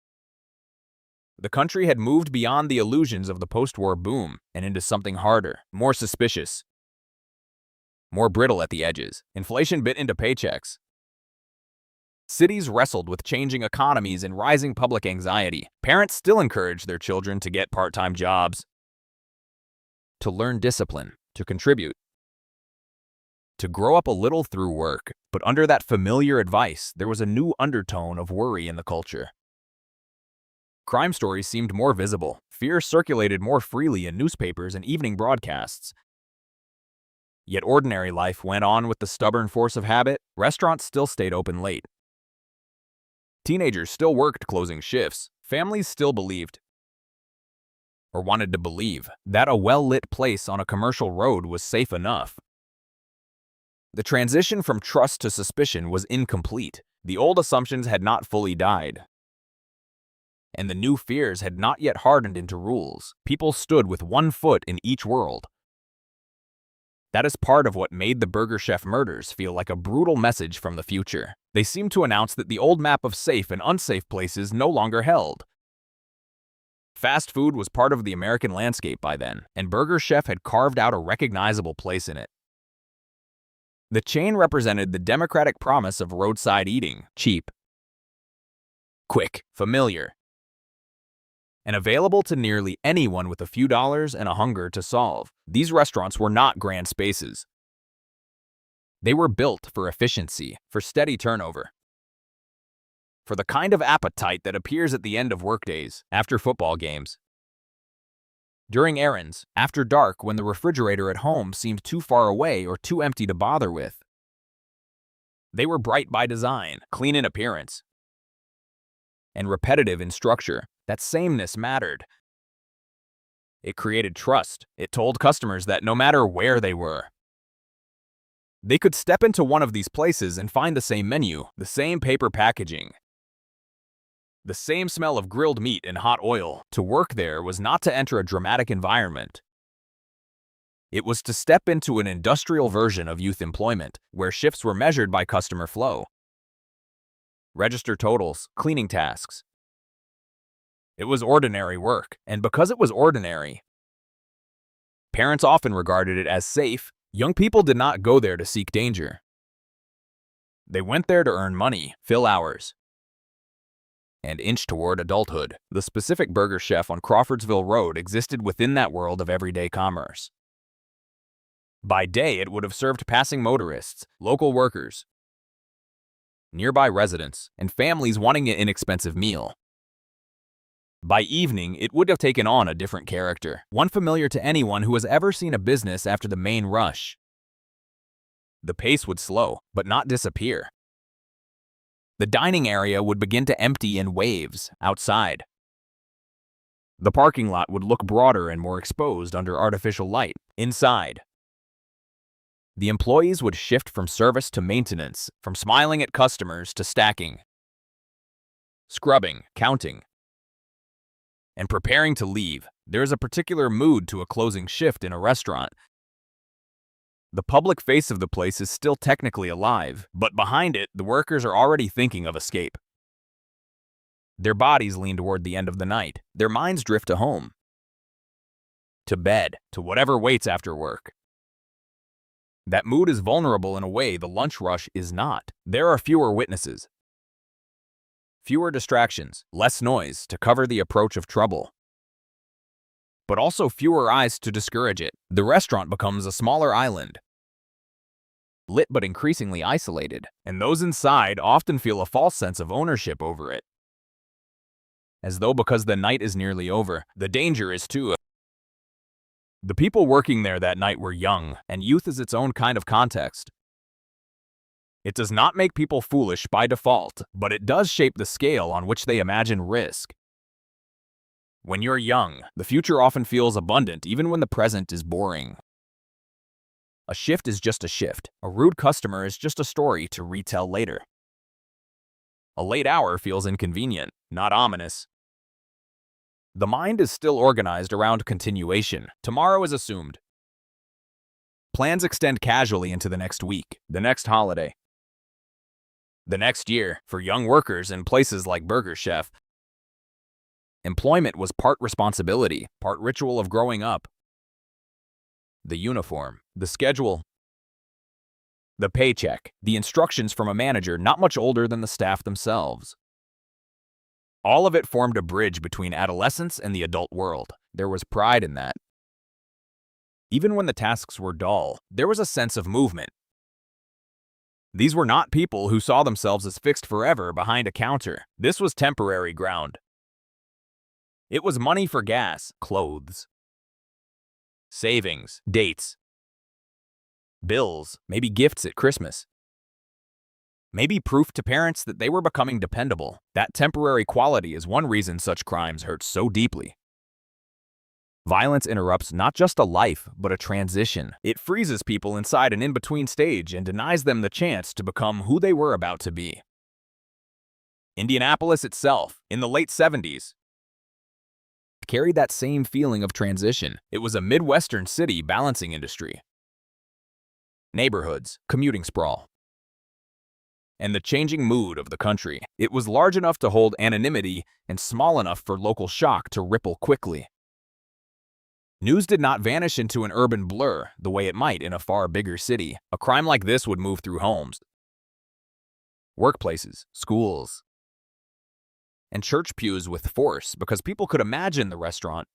The country had moved beyond the illusions of the post-war boom and into something harder, more suspicious, more brittle at the edges. Inflation bit into paychecks. Cities wrestled with changing economies and rising public anxiety. Parents still encouraged their children to get part-time jobs, to learn discipline, to contribute, to grow up a little through work. But under that familiar advice, there was a new undertone of worry in the culture. Crime stories seemed more visible. Fear circulated more freely in newspapers and evening broadcasts. Yet ordinary life went on with the stubborn force of habit. Restaurants still stayed open late. Teenagers still worked closing shifts. Families still believed, or wanted to believe, that a well-lit place on a commercial road was safe enough. The transition from trust to suspicion was incomplete. The old assumptions had not fully died, and the new fears had not yet hardened into rules. People stood with one foot in each world. That is part of what made the Burger Chef murders feel like a brutal message from the future. They seemed to announce that the old map of safe and unsafe places no longer held. Fast food was part of the American landscape by then, and Burger Chef had carved out a recognizable place in it. The chain represented the democratic promise of roadside eating: cheap, quick, familiar, and available to nearly anyone with a few dollars and a hunger to solve. These restaurants were not grand spaces. They were built for efficiency, for steady turnover, for the kind of appetite that appears at the end of workdays, after football games, during errands, after dark when the refrigerator at home seemed too far away or too empty to bother with. They were bright by design, clean in appearance, and repetitive in structure. That sameness mattered. It created trust. It told customers that no matter where they were, they could step into one of these places and find the same menu, the same paper packaging, the same smell of grilled meat and hot oil. To work there was not to enter a dramatic environment. It was to step into an industrial version of youth employment, where shifts were measured by customer flow, register totals, cleaning tasks. It was ordinary work, and because it was ordinary, parents often regarded it as safe. Young people did not go there to seek danger. They went there to earn money, fill hours, and inch toward adulthood. The specific burger chef on Crawfordsville Road existed within that world of everyday commerce. By day, it would have served passing motorists, local workers, nearby residents, and families wanting an inexpensive meal. By evening, it would have taken on a different character, one familiar to anyone who has ever seen a business after the main rush. The pace would slow, but not disappear. The dining area would begin to empty in waves outside. The parking lot would look broader and more exposed under artificial light inside. The employees would shift from service to maintenance, from smiling at customers to stacking, scrubbing, counting, and preparing to leave. There is a particular mood to a closing shift in a restaurant. The public face of the place is still technically alive, but behind it, the workers are already thinking of escape. Their bodies lean toward the end of the night. Their minds drift to home, to bed, to whatever waits after work. That mood is vulnerable in a way the lunch rush is not. There are fewer witnesses, fewer distractions, less noise to cover the approach of trouble, but also fewer eyes to discourage it. The restaurant becomes a smaller island, lit but increasingly isolated, and those inside often feel a false sense of ownership over it, as though because the night is nearly over, the danger is too. The people working there that night were young, and youth is its own kind of context. It does not make people foolish by default, but it does shape the scale on which they imagine risk. When you're young, the future often feels abundant even when the present is boring. A shift is just a shift. A rude customer is just a story to retell later. A late hour feels inconvenient, not ominous. The mind is still organized around continuation. Tomorrow is assumed. Plans extend casually into the next week, the next holiday, the next year. For young workers in places like Burger Chef, employment was part responsibility, part ritual of growing up. The uniform, the schedule, the paycheck, the instructions from a manager not much older than the staff themselves. All of it formed a bridge between adolescence and the adult world. There was pride in that. Even when the tasks were dull, there was a sense of movement. These were not people who saw themselves as fixed forever behind a counter. This was temporary ground. It was money for gas, clothes, savings, dates, bills, maybe gifts at Christmas. Maybe proof to parents that they were becoming dependable. That temporary quality is one reason such crimes hurt so deeply. Violence interrupts not just a life, but a transition. It freezes people inside an in-between stage and denies them the chance to become who they were about to be. Indianapolis itself, in the late 70s, carried that same feeling of transition. It was a Midwestern city balancing industry, neighborhoods, commuting sprawl, and the changing mood of the country. It was large enough to hold anonymity and small enough for local shock to ripple quickly. News did not vanish into an urban blur the way it might in a far bigger city. A crime like this would move through homes, workplaces, schools, and church pews with force because people could imagine the restaurant.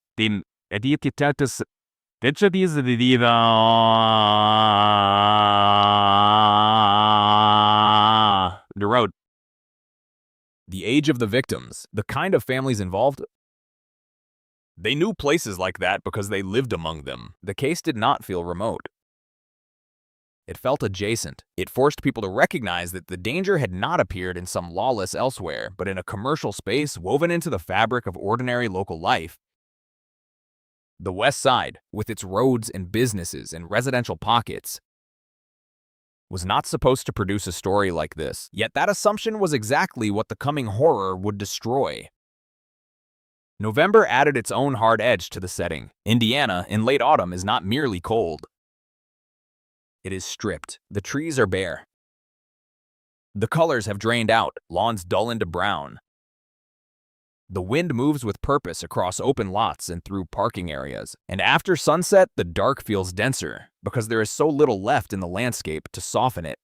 The road the age of the victims, the kind of families involved. They knew places like that because they lived among them. The case did not feel remote. It felt adjacent. It forced people to recognize that the danger had not appeared in some lawless elsewhere, but in a commercial space woven into the fabric of ordinary local life. The West Side, with its roads and businesses and residential pockets, was not supposed to produce a story like this, yet that assumption was exactly what the coming horror would destroy. November added its own hard edge to the setting. Indiana, in late autumn, is not merely cold. It is stripped. The trees are bare. The colors have drained out, lawns dull into brown. The wind moves with purpose across open lots and through parking areas. And after sunset, the dark feels denser, because there is so little left in the landscape to soften it.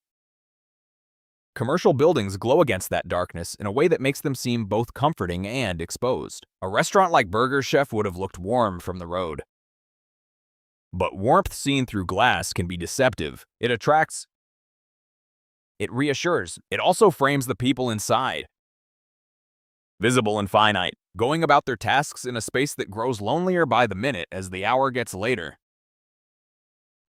Commercial buildings glow against that darkness in a way that makes them seem both comforting and exposed. A restaurant like Burger Chef would have looked warm from the road. But warmth seen through glass can be deceptive. It attracts. It reassures. It also frames the people inside. Visible and finite, going about their tasks in a space that grows lonelier by the minute as the hour gets later.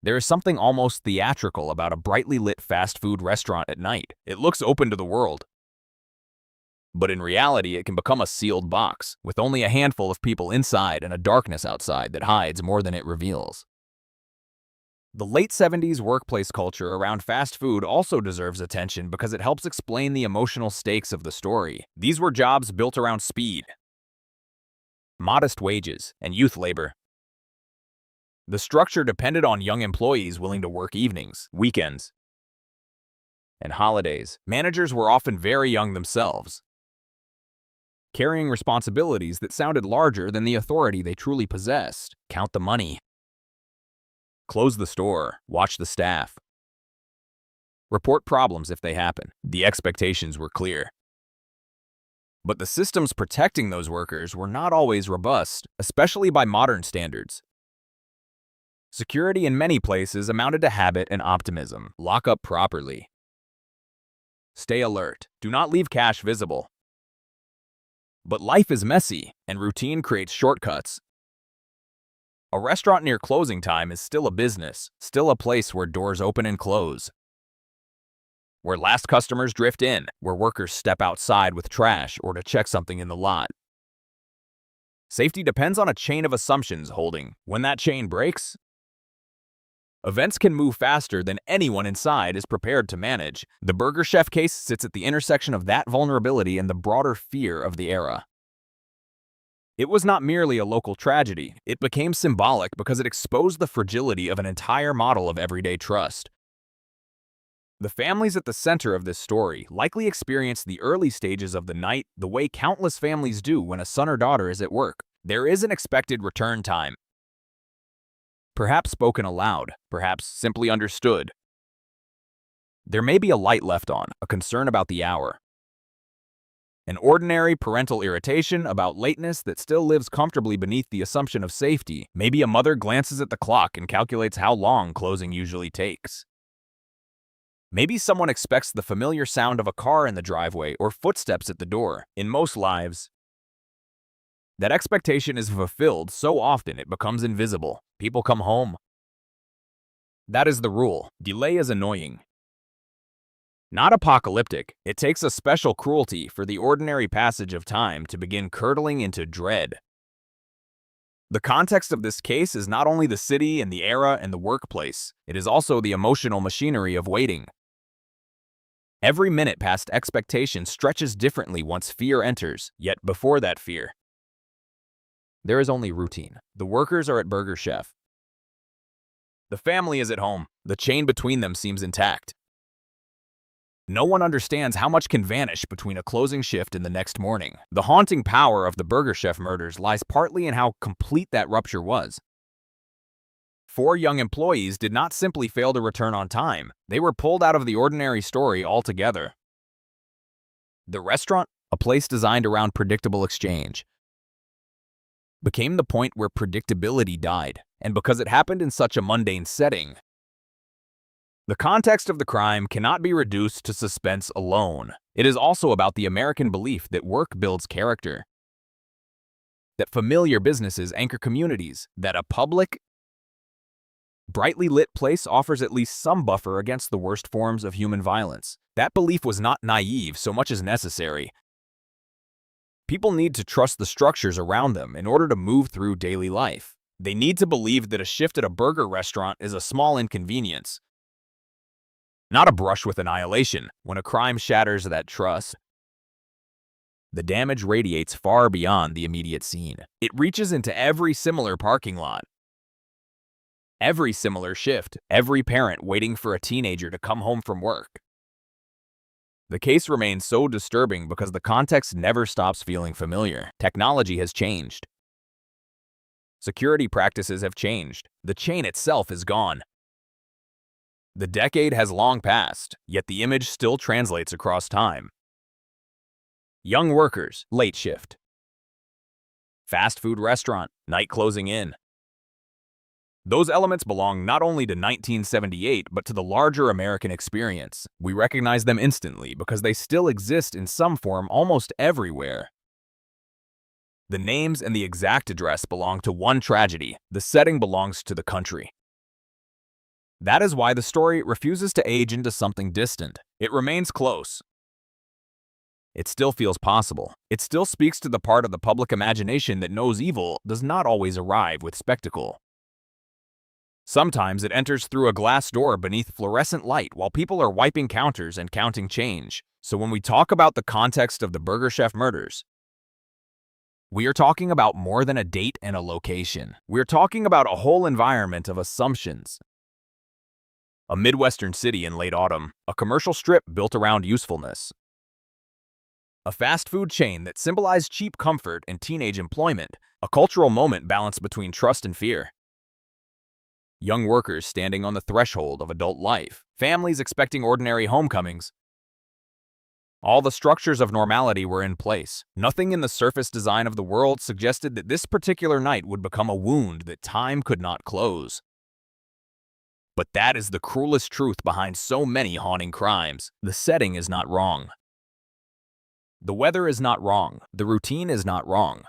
There is something almost theatrical about a brightly lit fast food restaurant at night. It looks open to the world. But in reality, it can become a sealed box, with only a handful of people inside and a darkness outside that hides more than it reveals. The late 70s workplace culture around fast food also deserves attention because it helps explain the emotional stakes of the story. These were jobs built around speed, modest wages, and youth labor. The structure depended on young employees willing to work evenings, weekends, and holidays. Managers were often very young themselves, carrying responsibilities that sounded larger than the authority they truly possessed. Count the money. Close the store. Watch the staff. Report problems if they happen. The expectations were clear. But the systems protecting those workers were not always robust, especially by modern standards. Security in many places amounted to habit and optimism. Lock up properly. Stay alert. Do not leave cash visible. But life is messy, and routine creates shortcuts. A restaurant near closing time is still a business, still a place where doors open and close, where last customers drift in, where workers step outside with trash or to check something in the lot. Safety depends on a chain of assumptions holding. When that chain breaks, events can move faster than anyone inside is prepared to manage. The Burger Chef case sits at the intersection of that vulnerability and the broader fear of the era. It was not merely a local tragedy. It became symbolic because it exposed the fragility of an entire model of everyday trust. The families at the center of this story likely experienced the early stages of the night the way countless families do when a son or daughter is at work. There is an expected return time. Perhaps spoken aloud, perhaps simply understood. There may be a light left on, a concern about the hour. An ordinary parental irritation about lateness that still lives comfortably beneath the assumption of safety. Maybe a mother glances at the clock and calculates how long closing usually takes. Maybe someone expects the familiar sound of a car in the driveway or footsteps at the door. In most lives, that expectation is fulfilled so often it becomes invisible. People come home. That is the rule. Delay is annoying. Not apocalyptic, it takes a special cruelty for the ordinary passage of time to begin curdling into dread. The context of this case is not only the city and the era and the workplace, it is also the emotional machinery of waiting. Every minute past expectation stretches differently once fear enters, yet before that fear, there is only routine. The workers are at Burger Chef. The family is at home. The chain between them seems intact. No one understands how much can vanish between a closing shift and the next morning. The haunting power of the Burger Chef murders lies partly in how complete that rupture was. 4 young employees did not simply fail to return on time. They were pulled out of the ordinary story altogether. The restaurant, a place designed around predictable exchange, became the point where predictability died. And because it happened in such a mundane setting, The context of the crime cannot be reduced to suspense alone. It is also about the American belief that work builds character, that familiar businesses anchor communities, that a public, brightly lit place offers at least some buffer against the worst forms of human violence. That belief was not naive so much as necessary. People need to trust the structures around them in order to move through daily life. They need to believe that a shift at a burger restaurant is a small inconvenience, not a brush with annihilation. When a crime shatters that trust, the damage radiates far beyond the immediate scene. It reaches into every similar parking lot, every similar shift, every parent waiting for a teenager to come home from work. The case remains so disturbing because the context never stops feeling familiar. Technology has changed. Security practices have changed. The chain itself is gone. The decade has long passed, yet the image still translates across time. Young workers, late shift. Fast food restaurant, night closing in. Those elements belong not only to 1978, but to the larger American experience. We recognize them instantly because they still exist in some form almost everywhere. The names and the exact address belong to one tragedy. The setting belongs to the country. That is why the story refuses to age into something distant. It remains close. It still feels possible. It still speaks to the part of the public imagination that knows evil does not always arrive with spectacle. Sometimes it enters through a glass door beneath fluorescent light while people are wiping counters and counting change. So when we talk about the context of the Burger Chef murders, we are talking about more than a date and a location. We're talking about a whole environment of assumptions. A Midwestern city in late autumn, a commercial strip built around usefulness, a fast food chain that symbolized cheap comfort and teenage employment, a cultural moment balanced between trust and fear. Young workers standing on the threshold of adult life, families expecting ordinary homecomings. All the structures of normality were in place. Nothing in the surface design of the world suggested that this particular night would become a wound that time could not close. But that is the cruelest truth behind so many haunting crimes. The setting is not wrong. The weather is not wrong. The routine is not wrong.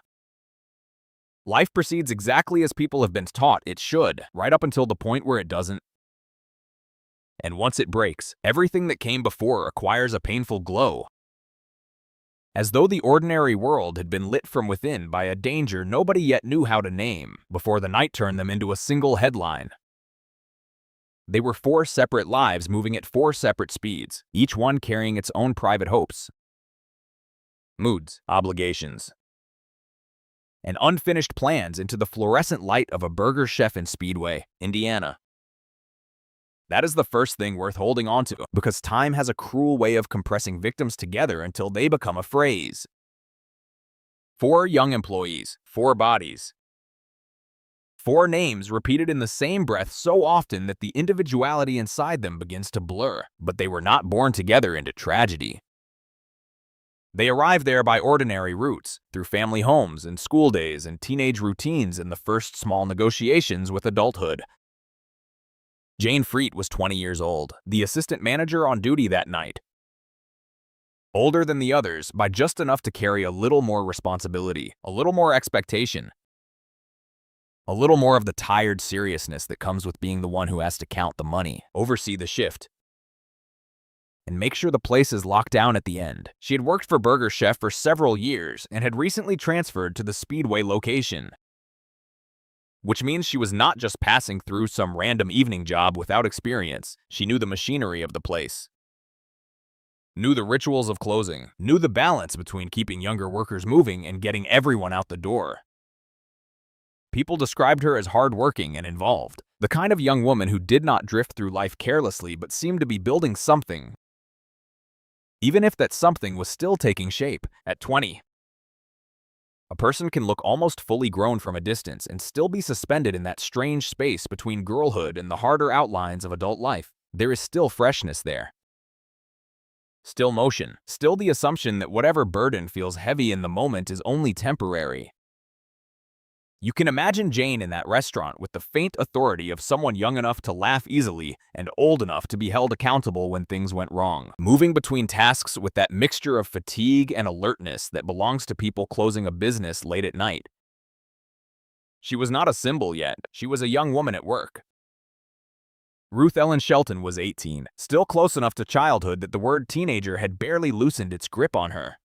Life proceeds exactly as people have been taught it should, right up until the point where it doesn't. And once it breaks, everything that came before acquires a painful glow. As though the ordinary world had been lit from within by a danger nobody yet knew how to name, before the night turned them into a single headline. They were 4 separate lives moving at 4 separate speeds, each one carrying its own private hopes, moods, obligations, and unfinished plans into the fluorescent light of a Burger Chef in Speedway, Indiana. That is the first thing worth holding on to, because time has a cruel way of compressing victims together until they become a phrase. 4 young employees, 4 bodies. 4 names repeated in the same breath so often that the individuality inside them begins to blur, but they were not born together into tragedy. They arrived there by ordinary routes, through family homes and school days and teenage routines and the first small negotiations with adulthood. Jane Freet was 20 years old, the assistant manager on duty that night. Older than the others by just enough to carry a little more responsibility, a little more expectation, a little more of the tired seriousness that comes with being the one who has to count the money, oversee the shift, and make sure the place is locked down at the end. She had worked for Burger Chef for several years and had recently transferred to the Speedway location, which means she was not just passing through some random evening job without experience. She knew the machinery of the place, knew the rituals of closing, knew the balance between keeping younger workers moving and getting everyone out the door. People described her as hardworking and involved, the kind of young woman who did not drift through life carelessly but seemed to be building something, even if that something was still taking shape. At 20, a person can look almost fully grown from a distance and still be suspended in that strange space between girlhood and the harder outlines of adult life. There is still freshness there. Still motion, still the assumption that whatever burden feels heavy in the moment is only temporary. You can imagine Jane in that restaurant with the faint authority of someone young enough to laugh easily and old enough to be held accountable when things went wrong, moving between tasks with that mixture of fatigue and alertness that belongs to people closing a business late at night. She was not a symbol yet. She was a young woman at work. Ruth Ellen Shelton was 18, still close enough to childhood that the word teenager had barely loosened its grip on her.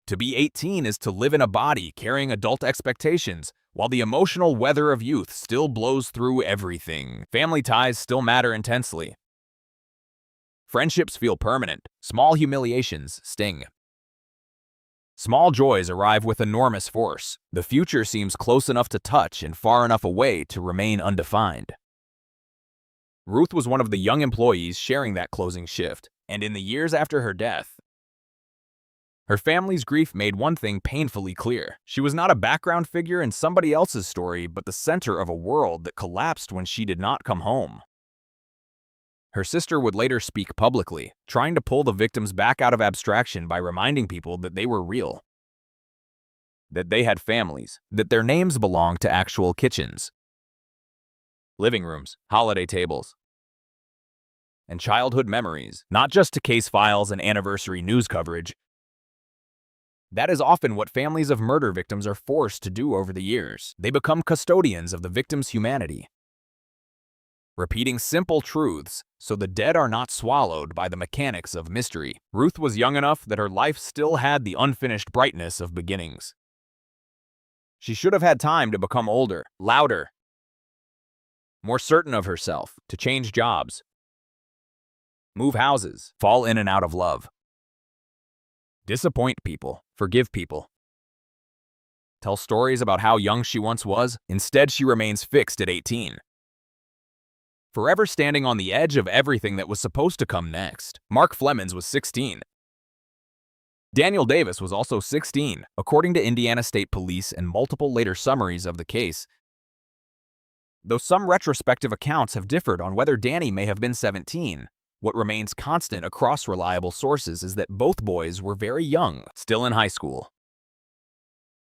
To be 18 is to live in a body carrying adult expectations, while the emotional weather of youth still blows through everything. Family ties still matter intensely. Friendships feel permanent. Small humiliations sting. Small joys arrive with enormous force. The future seems close enough to touch and far enough away to remain undefined. Ruth was one of the young employees sharing that closing shift, and in the years after her death, her family's grief made one thing painfully clear. She was not a background figure in somebody else's story, but the center of a world that collapsed when she did not come home. Her sister would later speak publicly, trying to pull the victims back out of abstraction by reminding people that they were real, that they had families, that their names belonged to actual kitchens, living rooms, holiday tables, and childhood memories, not just to case files and anniversary news coverage. That is often what families of murder victims are forced to do over the years. They become custodians of the victim's humanity, repeating simple truths so the dead are not swallowed by the mechanics of mystery. Ruth was young enough that her life still had the unfinished brightness of beginnings. She should have had time to become older, louder, more certain of herself, to change jobs, move houses, fall in and out of love, disappoint people, forgive people, tell stories about how young she once was. Instead, she remains fixed at 18, forever standing on the edge of everything that was supposed to come next. Mark Flemons was 16. Daniel Davis was also 16, according to Indiana State Police and multiple later summaries of the case, though some retrospective accounts have differed on whether Danny may have been 17. What remains constant across reliable sources is that both boys were very young, still in high school,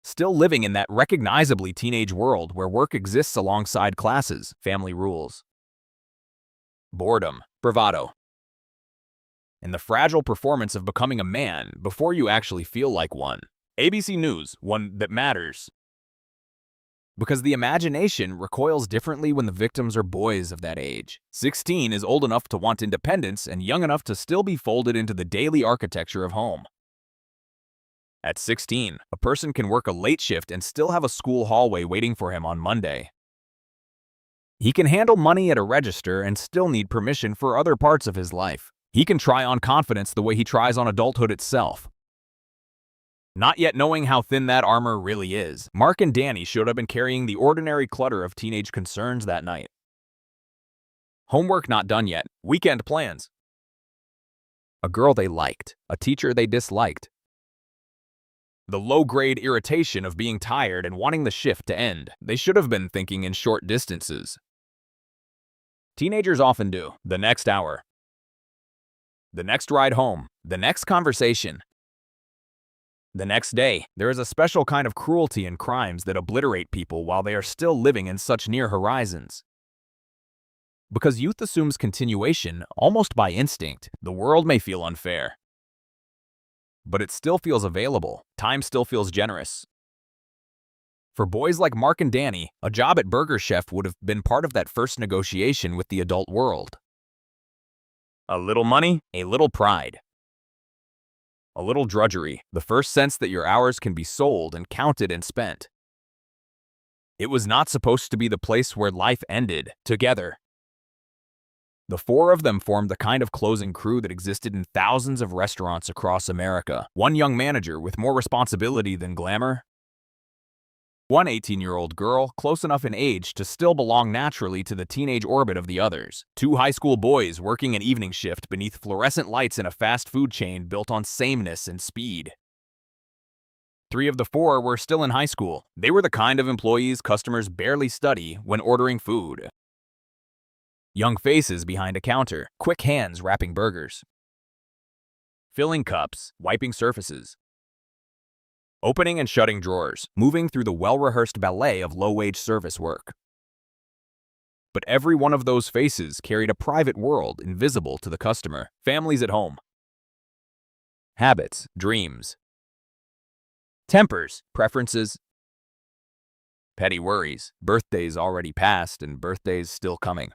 still living in that recognizably teenage world where work exists alongside classes, family rules, boredom, bravado, and the fragile performance of becoming a man before you actually feel like one. ABC News, one that matters, because the imagination recoils differently when the victims are boys of that age. 16 is old enough to want independence and young enough to still be folded into the daily architecture of home. At 16, a person can work a late shift and still have a school hallway waiting for him on Monday. He can handle money at a register and still need permission for other parts of his life. He can try on confidence the way he tries on adulthood itself, not yet knowing how thin that armor really is. Mark and Danny showed up and carrying the ordinary clutter of teenage concerns that night. Homework not done yet. Weekend plans. A girl they liked. A teacher they disliked. The low-grade irritation of being tired and wanting the shift to end. They should have been thinking in short distances. Teenagers often do. The next hour, the next ride home, the next conversation, the next day. There is a special kind of cruelty in crimes that obliterate people while they are still living in such near horizons. Because youth assumes continuation almost by instinct, the world may feel unfair, but it still feels available. Time still feels generous. For boys like Mark and Danny, a job at Burger Chef would have been part of that first negotiation with the adult world. A little money, a little pride, a little drudgery, the first sense that your hours can be sold and counted and spent. It was not supposed to be the place where life ended, together. The four of them formed the kind of closing crew that existed in thousands of restaurants across America. One young manager with more responsibility than glamour. One 18-year-old girl close enough in age to still belong naturally to the teenage orbit of the others. Two high school boys working an evening shift beneath fluorescent lights in a fast food chain built on sameness and speed. Three of the four were still in high school. They were the kind of employees customers barely study when ordering food. Young faces behind a counter, quick hands wrapping burgers, filling cups, wiping surfaces, opening and shutting drawers, moving through the well-rehearsed ballet of low-wage service work. But every one of those faces carried a private world invisible to the customer. Families at home. Habits, dreams. Tempers, preferences. Petty worries, birthdays already past and birthdays still coming.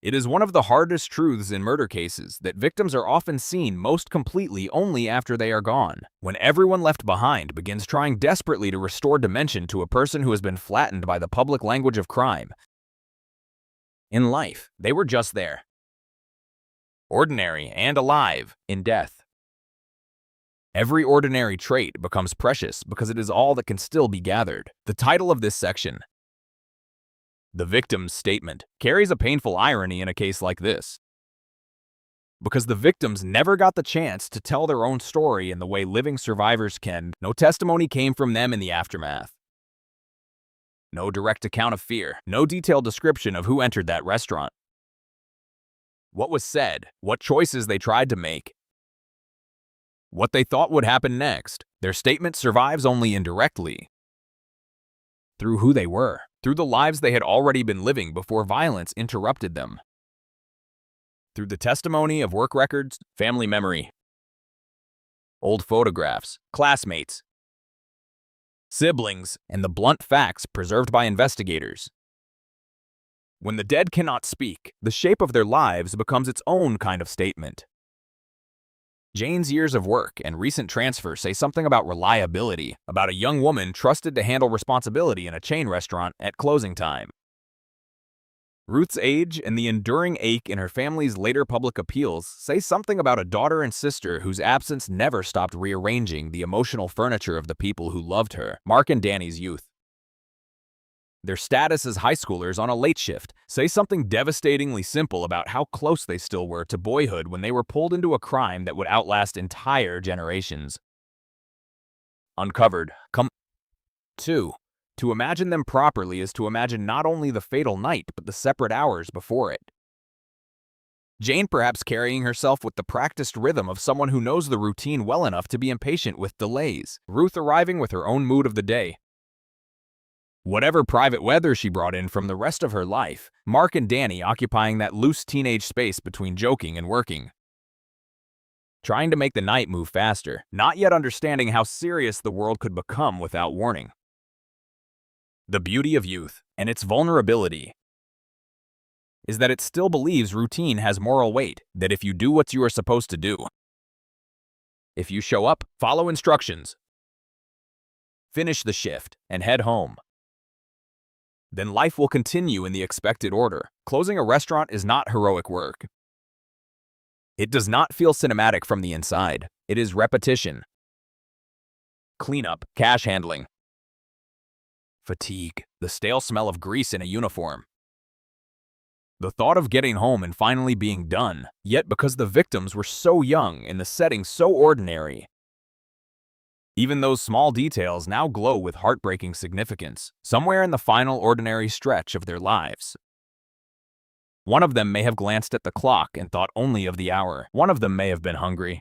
It is one of the hardest truths in murder cases that victims are often seen most completely only after they are gone, when everyone left behind begins trying desperately to restore dimension to a person who has been flattened by the public language of crime. In life, they were just there. Ordinary and alive in death. Every ordinary trait becomes precious because it is all that can still be gathered. The title of this section, The Victim's Statement, carries a painful irony in a case like this. Because the victims never got the chance to tell their own story in the way living survivors can, no testimony came from them in the aftermath. No direct account of fear, no detailed description of who entered that restaurant. What was said, what choices they tried to make, what they thought would happen next. Their statement survives only indirectly. Through who they were, through the lives they had already been living before violence interrupted them. Through the testimony of work records, family memory, old photographs, classmates, siblings, and the blunt facts preserved by investigators. When the dead cannot speak, the shape of their lives becomes its own kind of statement. Jane's years of work and recent transfer say something about reliability, about a young woman trusted to handle responsibility in a chain restaurant at closing time. Ruth's age and the enduring ache in her family's later public appeals say something about a daughter and sister whose absence never stopped rearranging the emotional furniture of the people who loved her. Mark and Danny's youth. Their status as high schoolers on a late shift say something devastatingly simple about how close they still were to boyhood when they were pulled into a crime that would outlast entire generations. Uncovered. 2. To imagine them properly is to imagine not only the fatal night, but the separate hours before it. Jane perhaps carrying herself with the practiced rhythm of someone who knows the routine well enough to be impatient with delays. Ruth arriving with her own mood of the day. Whatever private weather she brought in from the rest of her life, Mark and Danny occupying that loose teenage space between joking and working. Trying to make the night move faster, not yet understanding how serious the world could become without warning. The beauty of youth, and its vulnerability, is that it still believes routine has moral weight, that if you do what you are supposed to do, if you show up, follow instructions, finish the shift, and head home, then life will continue in the expected order. Closing a restaurant is not heroic work. It does not feel cinematic from the inside. It is repetition, cleanup, cash handling, fatigue, the stale smell of grease in a uniform. The thought of getting home and finally being done, yet because the victims were so young and the setting so ordinary, even those small details now glow with heartbreaking significance, somewhere in the final ordinary stretch of their lives. One of them may have glanced at the clock and thought only of the hour. One of them may have been hungry.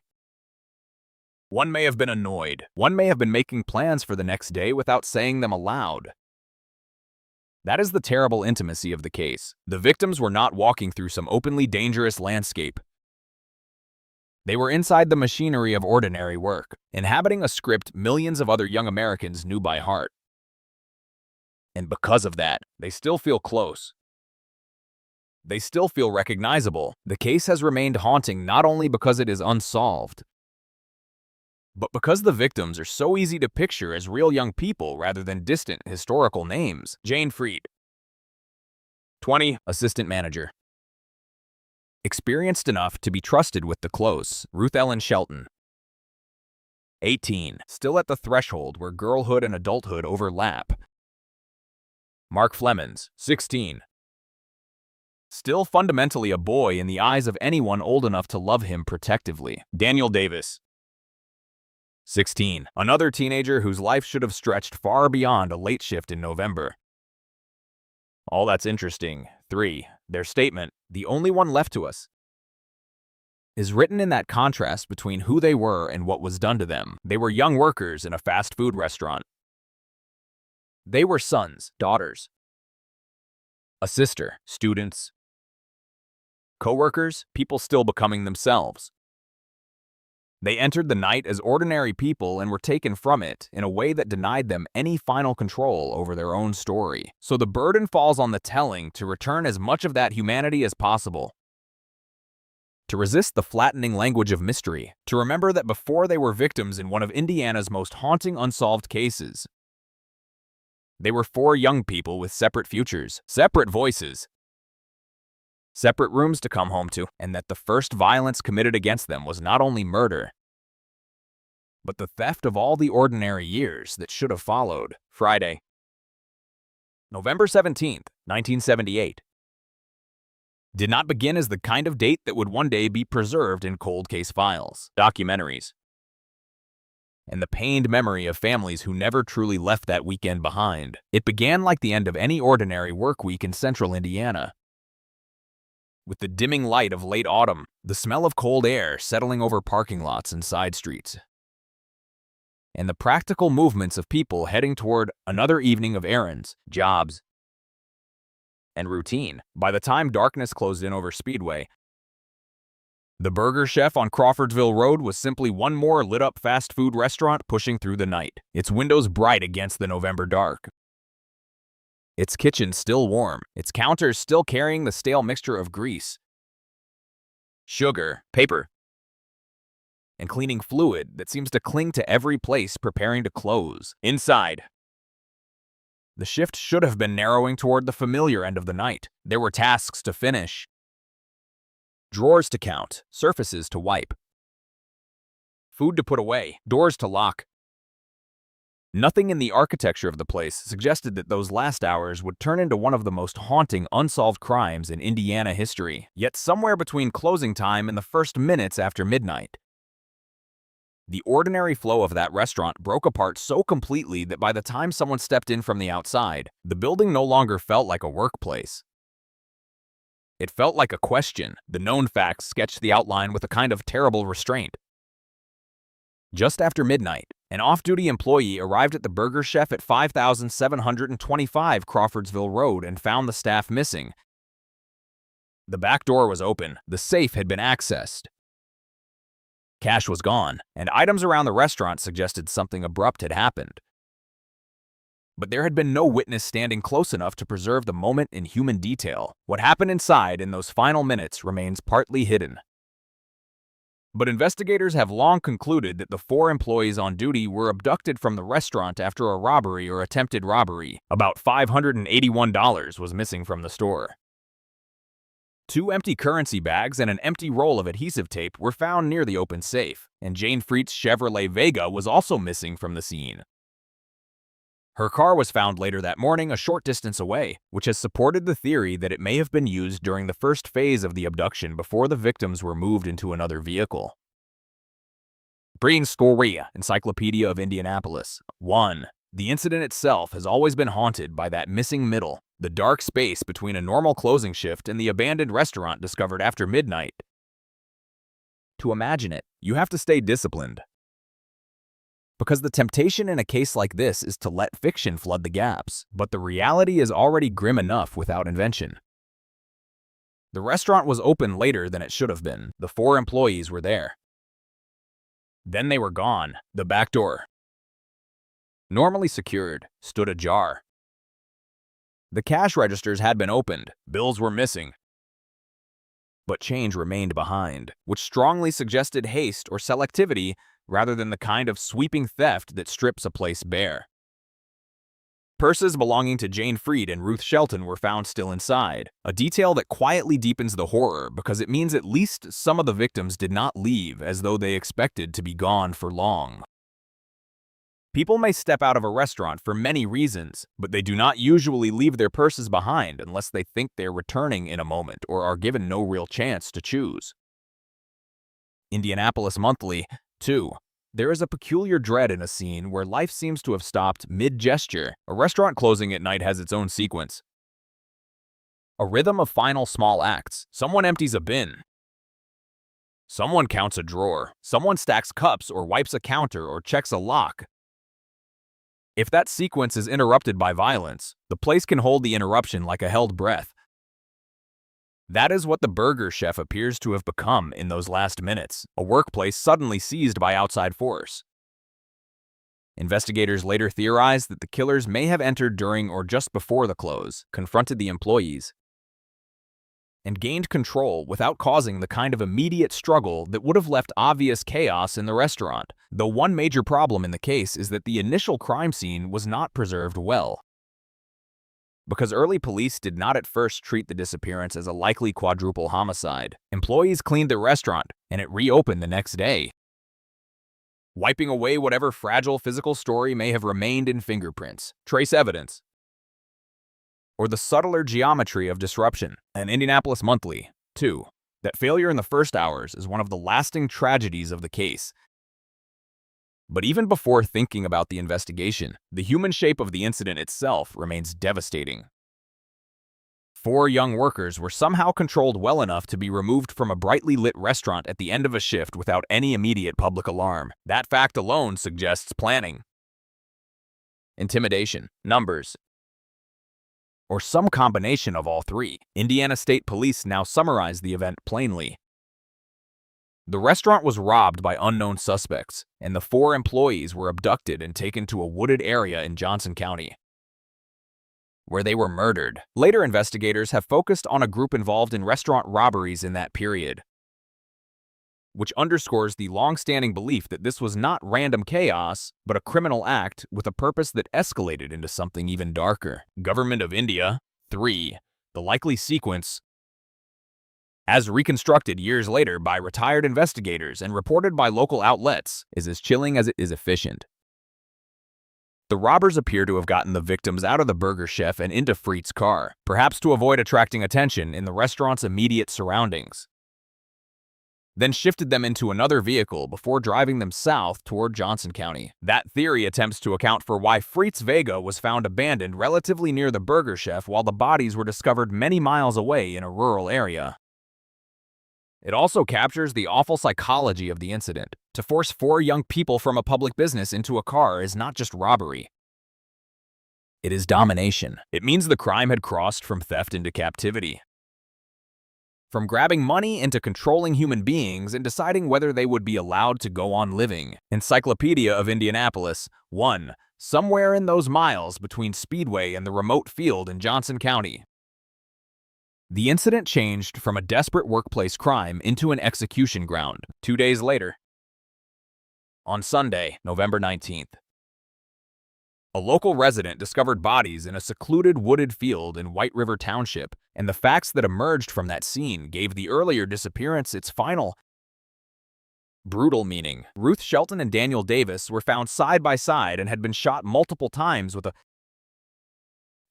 One may have been annoyed. One may have been making plans for the next day without saying them aloud. That is the terrible intimacy of the case. The victims were not walking through some openly dangerous landscape. They were inside the machinery of ordinary work, inhabiting a script millions of other young Americans knew by heart. And because of that, they still feel close. They still feel recognizable. The case has remained haunting not only because it is unsolved, but because the victims are so easy to picture as real young people rather than distant historical names. Jane Freed, 20, assistant manager. Experienced enough to be trusted with the close, Ruth Ellen Shelton. 18, still at the threshold where girlhood and adulthood overlap. Mark Flemons, 16. Still fundamentally a boy in the eyes of anyone old enough to love him protectively. Daniel Davis, 16, another teenager whose life should have stretched far beyond a late shift in November. All that's interesting. 3, their statement, the only one left to us. is written in that contrast between who they were and what was done to them. They were young workers in a fast food restaurant. They were sons, daughters, a sister, students, co-workers, people still becoming themselves. They entered the night as ordinary people and were taken from it in a way that denied them any final control over their own story. So the burden falls on the telling to return as much of that humanity as possible. To resist the flattening language of mystery, to remember that before they were victims in one of Indiana's most haunting unsolved cases, they were 4 young people with separate futures, separate voices, separate rooms to come home to, and that the first violence committed against them was not only murder, but the theft of all the ordinary years that should have followed. Friday, November 17th, 1978. Did not begin as the kind of date that would one day be preserved in cold case files, documentaries, and the pained memory of families who never truly left that weekend behind. It began like the end of any ordinary work week in central Indiana, with the dimming light of late autumn, the smell of cold air settling over parking lots and side streets, and the practical movements of people heading toward another evening of errands, jobs, and routine. By the time darkness closed in over Speedway, the Burger Chef on Crawfordsville Road was simply one more lit-up fast food restaurant pushing through the night, its windows bright against the November dark, its kitchen still warm, its counters still carrying the stale mixture of grease, sugar, paper, and cleaning fluid that seems to cling to every place preparing to close. Inside, the shift should have been narrowing toward the familiar end of the night. There were tasks to finish, drawers to count, surfaces to wipe, food to put away, doors to lock. Nothing in the architecture of the place suggested that those last hours would turn into one of the most haunting unsolved crimes in Indiana history. Yet somewhere between closing time and the first minutes after midnight, the ordinary flow of that restaurant broke apart so completely that by the time someone stepped in from the outside, the building no longer felt like a workplace. It felt like a question. The known facts sketched the outline with a kind of terrible restraint. Just after midnight, an off-duty employee arrived at the Burger Chef at 5725 Crawfordsville Road and found the staff missing. The back door was open, the safe had been accessed, cash was gone, and items around the restaurant suggested something abrupt had happened. But there had been no witness standing close enough to preserve the moment in human detail. What happened inside in those final minutes remains partly hidden. But investigators have long concluded that the 4 employees on duty were abducted from the restaurant after a robbery or attempted robbery. About $581 was missing from the store. 2 empty currency bags and an empty roll of adhesive tape were found near the open safe, and Jane Freet's Chevrolet Vega was also missing from the scene. Her car was found later that morning a short distance away, which has supported the theory that it may have been used during the first phase of the abduction before the victims were moved into another vehicle. Breeding Story, Encyclopedia of Indianapolis. 1. The incident itself has always been haunted by that missing middle, the dark space between a normal closing shift and the abandoned restaurant discovered after midnight. To imagine it, you have to stay disciplined, because the temptation in a case like this is to let fiction flood the gaps, but the reality is already grim enough without invention. The restaurant was open later than it should have been. The 4 employees were there. Then they were gone. The back door, normally secured, stood ajar. The cash registers had been opened, bills were missing, but change remained behind, which strongly suggested haste or selectivity rather than the kind of sweeping theft that strips a place bare. Purses belonging to Jane Freed and Ruth Shelton were found still inside, a detail that quietly deepens the horror because it means at least some of the victims did not leave as though they expected to be gone for long. People may step out of a restaurant for many reasons, but they do not usually leave their purses behind unless they think they're returning in a moment or are given no real chance to choose. Indianapolis Monthly. 2. There is a peculiar dread in a scene where life seems to have stopped mid-gesture. A restaurant closing at night has its own sequence, a rhythm of final small acts. Someone empties a bin, Someone counts a drawer. Someone stacks cups or wipes a counter or checks a lock. If that sequence is interrupted by violence, the place can hold the interruption like a held breath. That is what the burger chef appears to have become in those last minutes, a workplace suddenly seized by outside force. Investigators later theorized that the killers may have entered during or just before the close, confronted the employees, and gained control without causing the kind of immediate struggle that would have left obvious chaos in the restaurant. Though one major problem in the case is that the initial crime scene was not preserved well. Because early police did not at first treat the disappearance as a likely quadruple homicide, employees cleaned the restaurant and it reopened the next day, wiping away whatever fragile physical story may have remained in fingerprints, trace evidence, or the subtler geometry of disruption. An Indianapolis Monthly, 2. That failure in the first hours is one of the lasting tragedies of the case. But even before thinking about the investigation, the human shape of the incident itself remains devastating. 4 young workers were somehow controlled well enough to be removed from a brightly lit restaurant at the end of a shift without any immediate public alarm. That fact alone suggests planning, intimidation, numbers, or some combination of all three. Indiana State Police now summarize the event plainly. The restaurant was robbed by unknown suspects, and the 4 employees were abducted and taken to a wooded area in Johnson County, where they were murdered. Later investigators have focused on a group involved in restaurant robberies in that period, which underscores the long-standing belief that this was not random chaos, but a criminal act with a purpose that escalated into something even darker. Government of India, 3. The likely sequence, as reconstructed years later by retired investigators and reported by local outlets, is as chilling as it is efficient. The robbers appear to have gotten the victims out of the burger chef and into Freet's car, perhaps to avoid attracting attention in the restaurant's immediate surroundings, then shifted them into another vehicle before driving them south toward Johnson County. That theory attempts to account for why Freet's Vega was found abandoned relatively near the burger chef while the bodies were discovered many miles away in a rural area. It also captures the awful psychology of the incident. To force 4 young people from a public business into a car is not just robbery. It is domination. It means the crime had crossed from theft into captivity, from grabbing money into controlling human beings and deciding whether they would be allowed to go on living. Encyclopedia of Indianapolis, 1. Somewhere in those miles between Speedway and the remote field in Johnson County, the incident changed from a desperate workplace crime into an execution ground. 2 days later, on Sunday, November 19th, a local resident discovered bodies in a secluded wooded field in White River Township, and the facts that emerged from that scene gave the earlier disappearance its final, brutal meaning. Ruth Shelton and Daniel Davis were found side by side and had been shot multiple times with a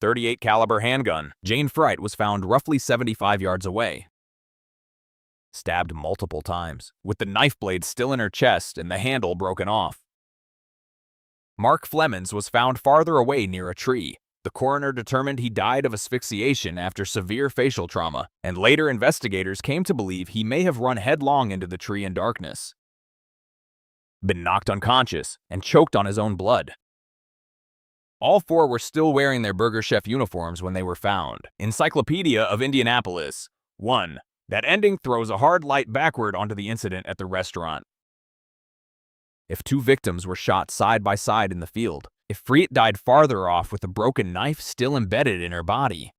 .38 caliber handgun. Jane Fright was found roughly 75 yards away, stabbed multiple times, with the knife blade still in her chest and the handle broken off. Mark Flemons was found farther away near a tree. The coroner determined he died of asphyxiation after severe facial trauma, and later investigators came to believe he may have run headlong into the tree in darkness, been knocked unconscious, and choked on his own blood. All 4 were still wearing their burger chef uniforms when they were found. Encyclopedia of Indianapolis, 1. That ending throws a hard light backward onto the incident at the restaurant. If 2 victims were shot side by side in the field, if Freet died farther off with a broken knife still embedded in her body,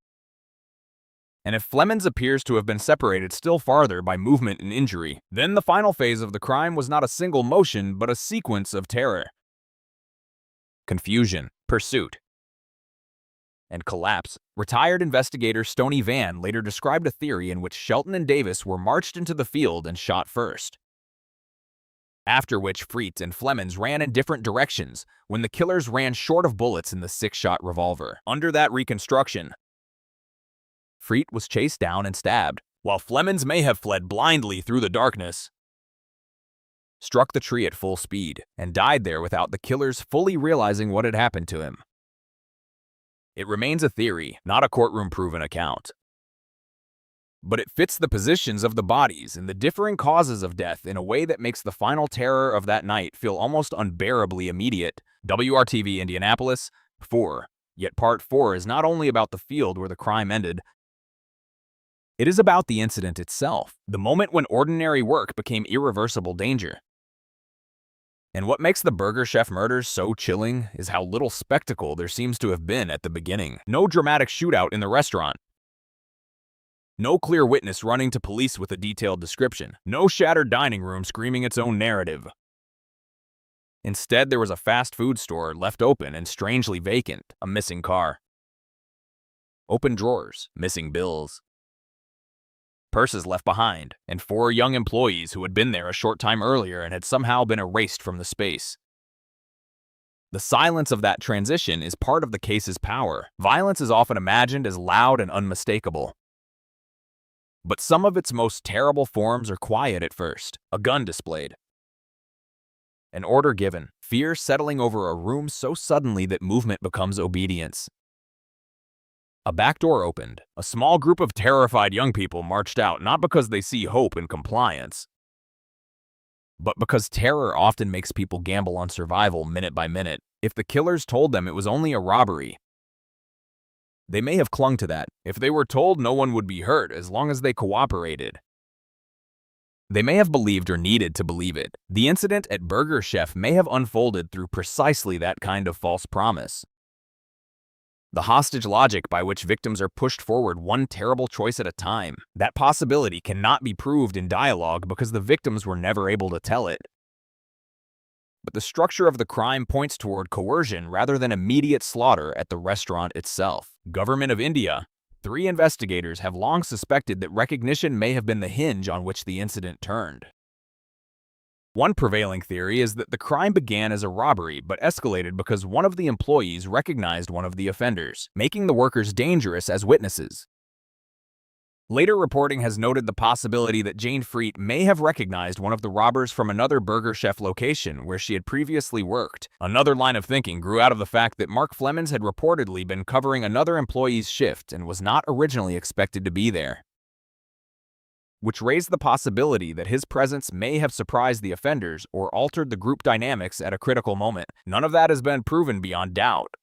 and if Flemons appears to have been separated still farther by movement and injury, then the final phase of the crime was not a single motion but a sequence of terror, confusion, pursuit, and collapse. Retired investigator Stoney Vann later described a theory in which Shelton and Davis were marched into the field and shot first, after which Freet and Flemons ran in different directions when the killers ran short of bullets in the 6-shot revolver. Under that reconstruction, Freet was chased down and stabbed, while Flemons may have fled blindly through the darkness, struck the tree at full speed, and died there without the killers fully realizing what had happened to him. It remains a theory, not a courtroom-proven account. but it fits the positions of the bodies and the differing causes of death in a way that makes the final terror of that night feel almost unbearably immediate. WRTV Indianapolis 4. Yet part 4 is not only about the field where the crime ended, it is about the incident itself, the moment when ordinary work became irreversible danger. And what makes the Burger Chef murders so chilling is how little spectacle there seems to have been at the beginning. No dramatic shootout in the restaurant. No clear witness running to police with a detailed description. No shattered dining room screaming its own narrative. Instead, there was a fast food store left open and strangely vacant, a missing car. Open drawers, missing bills. Purses left behind, and 4 young employees who had been there a short time earlier and had somehow been erased from the space. The silence of that transition is part of the case's power. Violence is often imagined as loud and unmistakable. But some of its most terrible forms are quiet at first. A gun displayed. An order given. Fear settling over a room so suddenly that movement becomes obedience. A back door opened. A small group of terrified young people marched out, not because they see hope in compliance, but because terror often makes people gamble on survival minute by minute. If the killers told them it was only a robbery, they may have clung to that. If they were told no one would be hurt as long as they cooperated, they may have believed or needed to believe it. The incident at Burger Chef may have unfolded through precisely that kind of false promise. The hostage logic by which victims are pushed forward one terrible choice at a time. That possibility cannot be proved in dialogue because the victims were never able to tell it. But the structure of the crime points toward coercion rather than immediate slaughter at the restaurant itself. Government of India. 3 investigators have long suspected that recognition may have been the hinge on which the incident turned. One prevailing theory is that the crime began as a robbery but escalated because one of the employees recognized one of the offenders, making the workers dangerous as witnesses. Later reporting has noted the possibility that Jane Freet may have recognized one of the robbers from another Burger Chef location where she had previously worked. Another line of thinking grew out of the fact that Mark Flemons had reportedly been covering another employee's shift and was not originally expected to be there, which raised the possibility that his presence may have surprised the offenders or altered the group dynamics at a critical moment. None of that has been proven beyond doubt,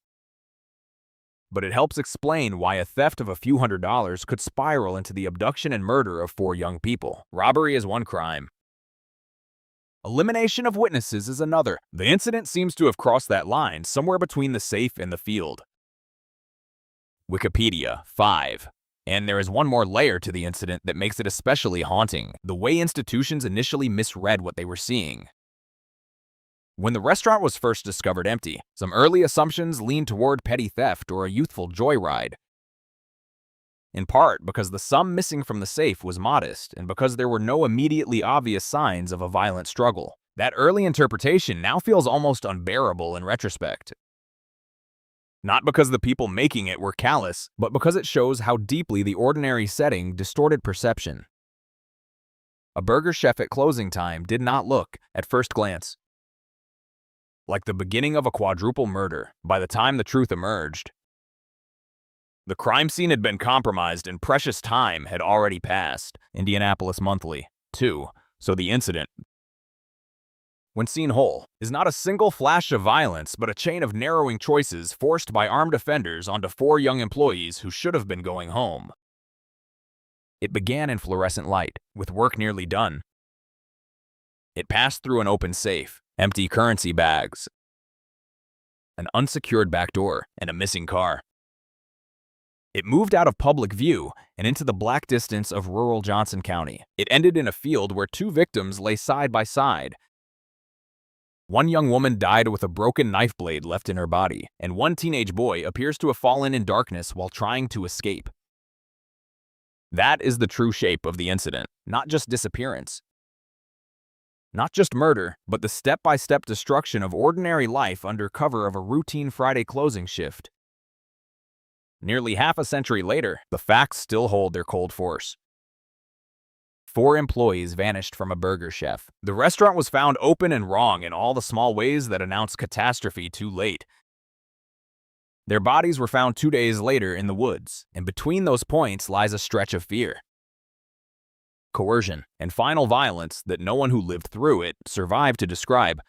but it helps explain why a theft of a few $100s could spiral into the abduction and murder of 4 young people. Robbery is one crime. Elimination of witnesses is another. The incident seems to have crossed that line somewhere between the safe and the field. Wikipedia 5. And there is one more layer to the incident that makes it especially haunting: the way institutions initially misread what they were seeing. When the restaurant was first discovered empty, some early assumptions leaned toward petty theft or a youthful joyride. In part because the sum missing from the safe was modest and because there were no immediately obvious signs of a violent struggle. That early interpretation now feels almost unbearable in retrospect. Not because the people making it were callous, but because it shows how deeply the ordinary setting distorted perception. A Burger Chef at closing time did not look, at first glance, like the beginning of a quadruple murder. By the time the truth emerged, the crime scene had been compromised and precious time had already passed. Indianapolis Monthly 2. So the incident, when seen whole, is not a single flash of violence, but a chain of narrowing choices forced by armed offenders onto 4 young employees who should have been going home. It began in fluorescent light, with work nearly done. It passed through an open safe, empty currency bags, an unsecured back door, and a missing car. It moved out of public view and into the black distance of rural Johnson County. It ended in a field where 2 victims lay side by side. One young woman died with a broken knife blade left in her body, and one teenage boy appears to have fallen in darkness while trying to escape. That is the true shape of the incident, not just disappearance. Not just murder, but the step-by-step destruction of ordinary life under cover of a routine Friday closing shift. Nearly half a century later, the facts still hold their cold force. 4 employees vanished from a Burger Chef. The restaurant was found open and wrong in all the small ways that announce catastrophe too late. Their bodies were found 2 days later in the woods, and between those points lies a stretch of fear. coercion, and final violence that no one who lived through it survived to describe,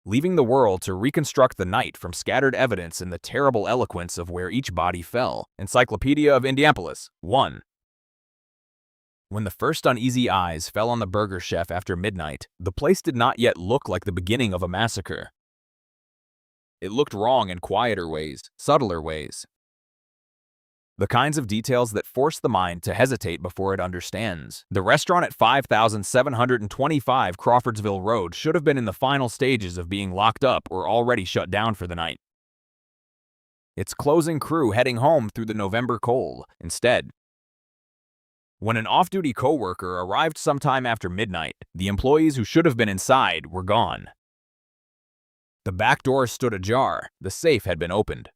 leaving the world to reconstruct the night from scattered evidence and the terrible eloquence of where each body fell. Encyclopedia of Indianapolis, 1. When the first uneasy eyes fell on the burger chef after midnight, the place did not yet look like the beginning of a massacre. It looked wrong in quieter ways, subtler ways. The kinds of details that force the mind to hesitate before it understands. The restaurant at 5725 Crawfordsville Road should have been in the final stages of being locked up or already shut down for the night. Its closing crew heading home through the November cold. Instead, when an off-duty co-worker arrived sometime after midnight, the employees who should have been inside were gone. The back door stood ajar. The safe had been opened.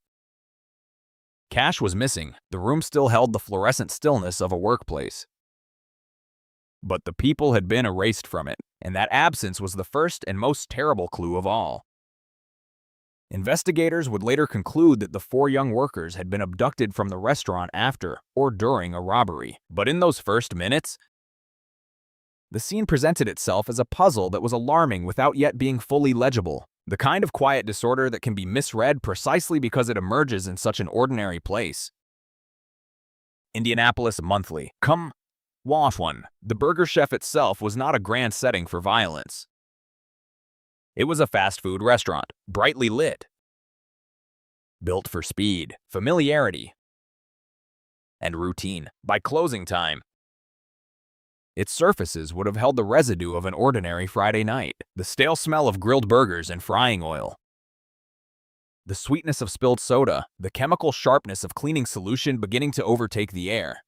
Cash was missing. The room still held the fluorescent stillness of a workplace. But the people had been erased from it, and that absence was the first and most terrible clue of all. Investigators would later conclude that the 4 young workers had been abducted from the restaurant after or during a robbery. But in those first minutes, the scene presented itself as a puzzle that was alarming without yet being fully legible. The kind of quiet disorder that can be misread precisely because it emerges in such an ordinary place. Indianapolis Monthly. Come, watch one. The burger chef itself was not a grand setting for violence. It was a fast food restaurant, brightly lit, built for speed, familiarity, and routine. By closing time, its surfaces would have held the residue of an ordinary Friday night, the stale smell of grilled burgers and frying oil, the sweetness of spilled soda, the chemical sharpness of cleaning solution beginning to overtake the air.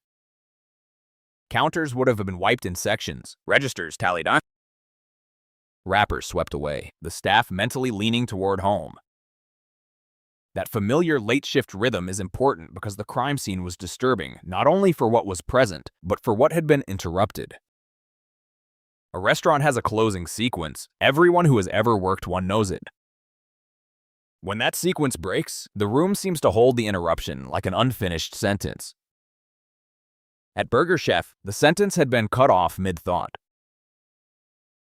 Counters would have been wiped in sections, registers tallied on, wrappers swept away, the staff mentally leaning toward home. That familiar late-shift rhythm is important because the crime scene was disturbing, not only for what was present, but for what had been interrupted. A restaurant has a closing sequence. Everyone who has ever worked one knows it. When that sequence breaks, the room seems to hold the interruption like an unfinished sentence. At Burger Chef, the sentence had been cut off mid-thought.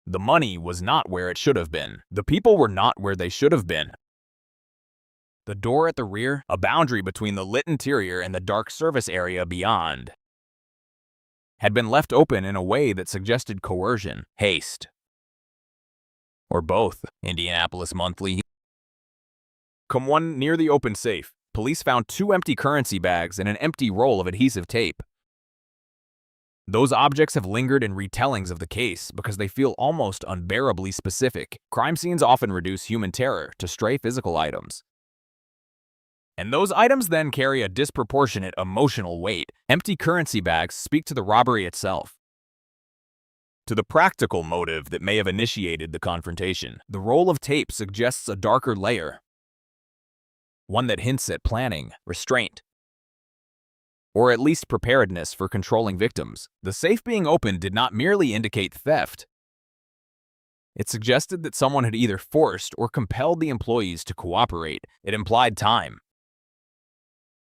The money was not where it should have been. The people were not where they should have been. The door at the rear, a boundary between the lit interior and the dark service area beyond, had been left open in a way that suggested coercion, haste, or both. Indianapolis Monthly. Come one near the open safe, police found 2 empty currency bags and an empty roll of adhesive tape. Those objects have lingered in retellings of the case because they feel almost unbearably specific. Crime scenes often reduce human terror to stray physical items. And those items then carry a disproportionate emotional weight. Empty currency bags speak to the robbery itself, to the practical motive that may have initiated the confrontation. The roll of tape suggests a darker layer, one that hints at planning, restraint, or at least preparedness for controlling victims. The safe being opened did not merely indicate theft. It suggested that someone had either forced or compelled the employees to cooperate. It implied time,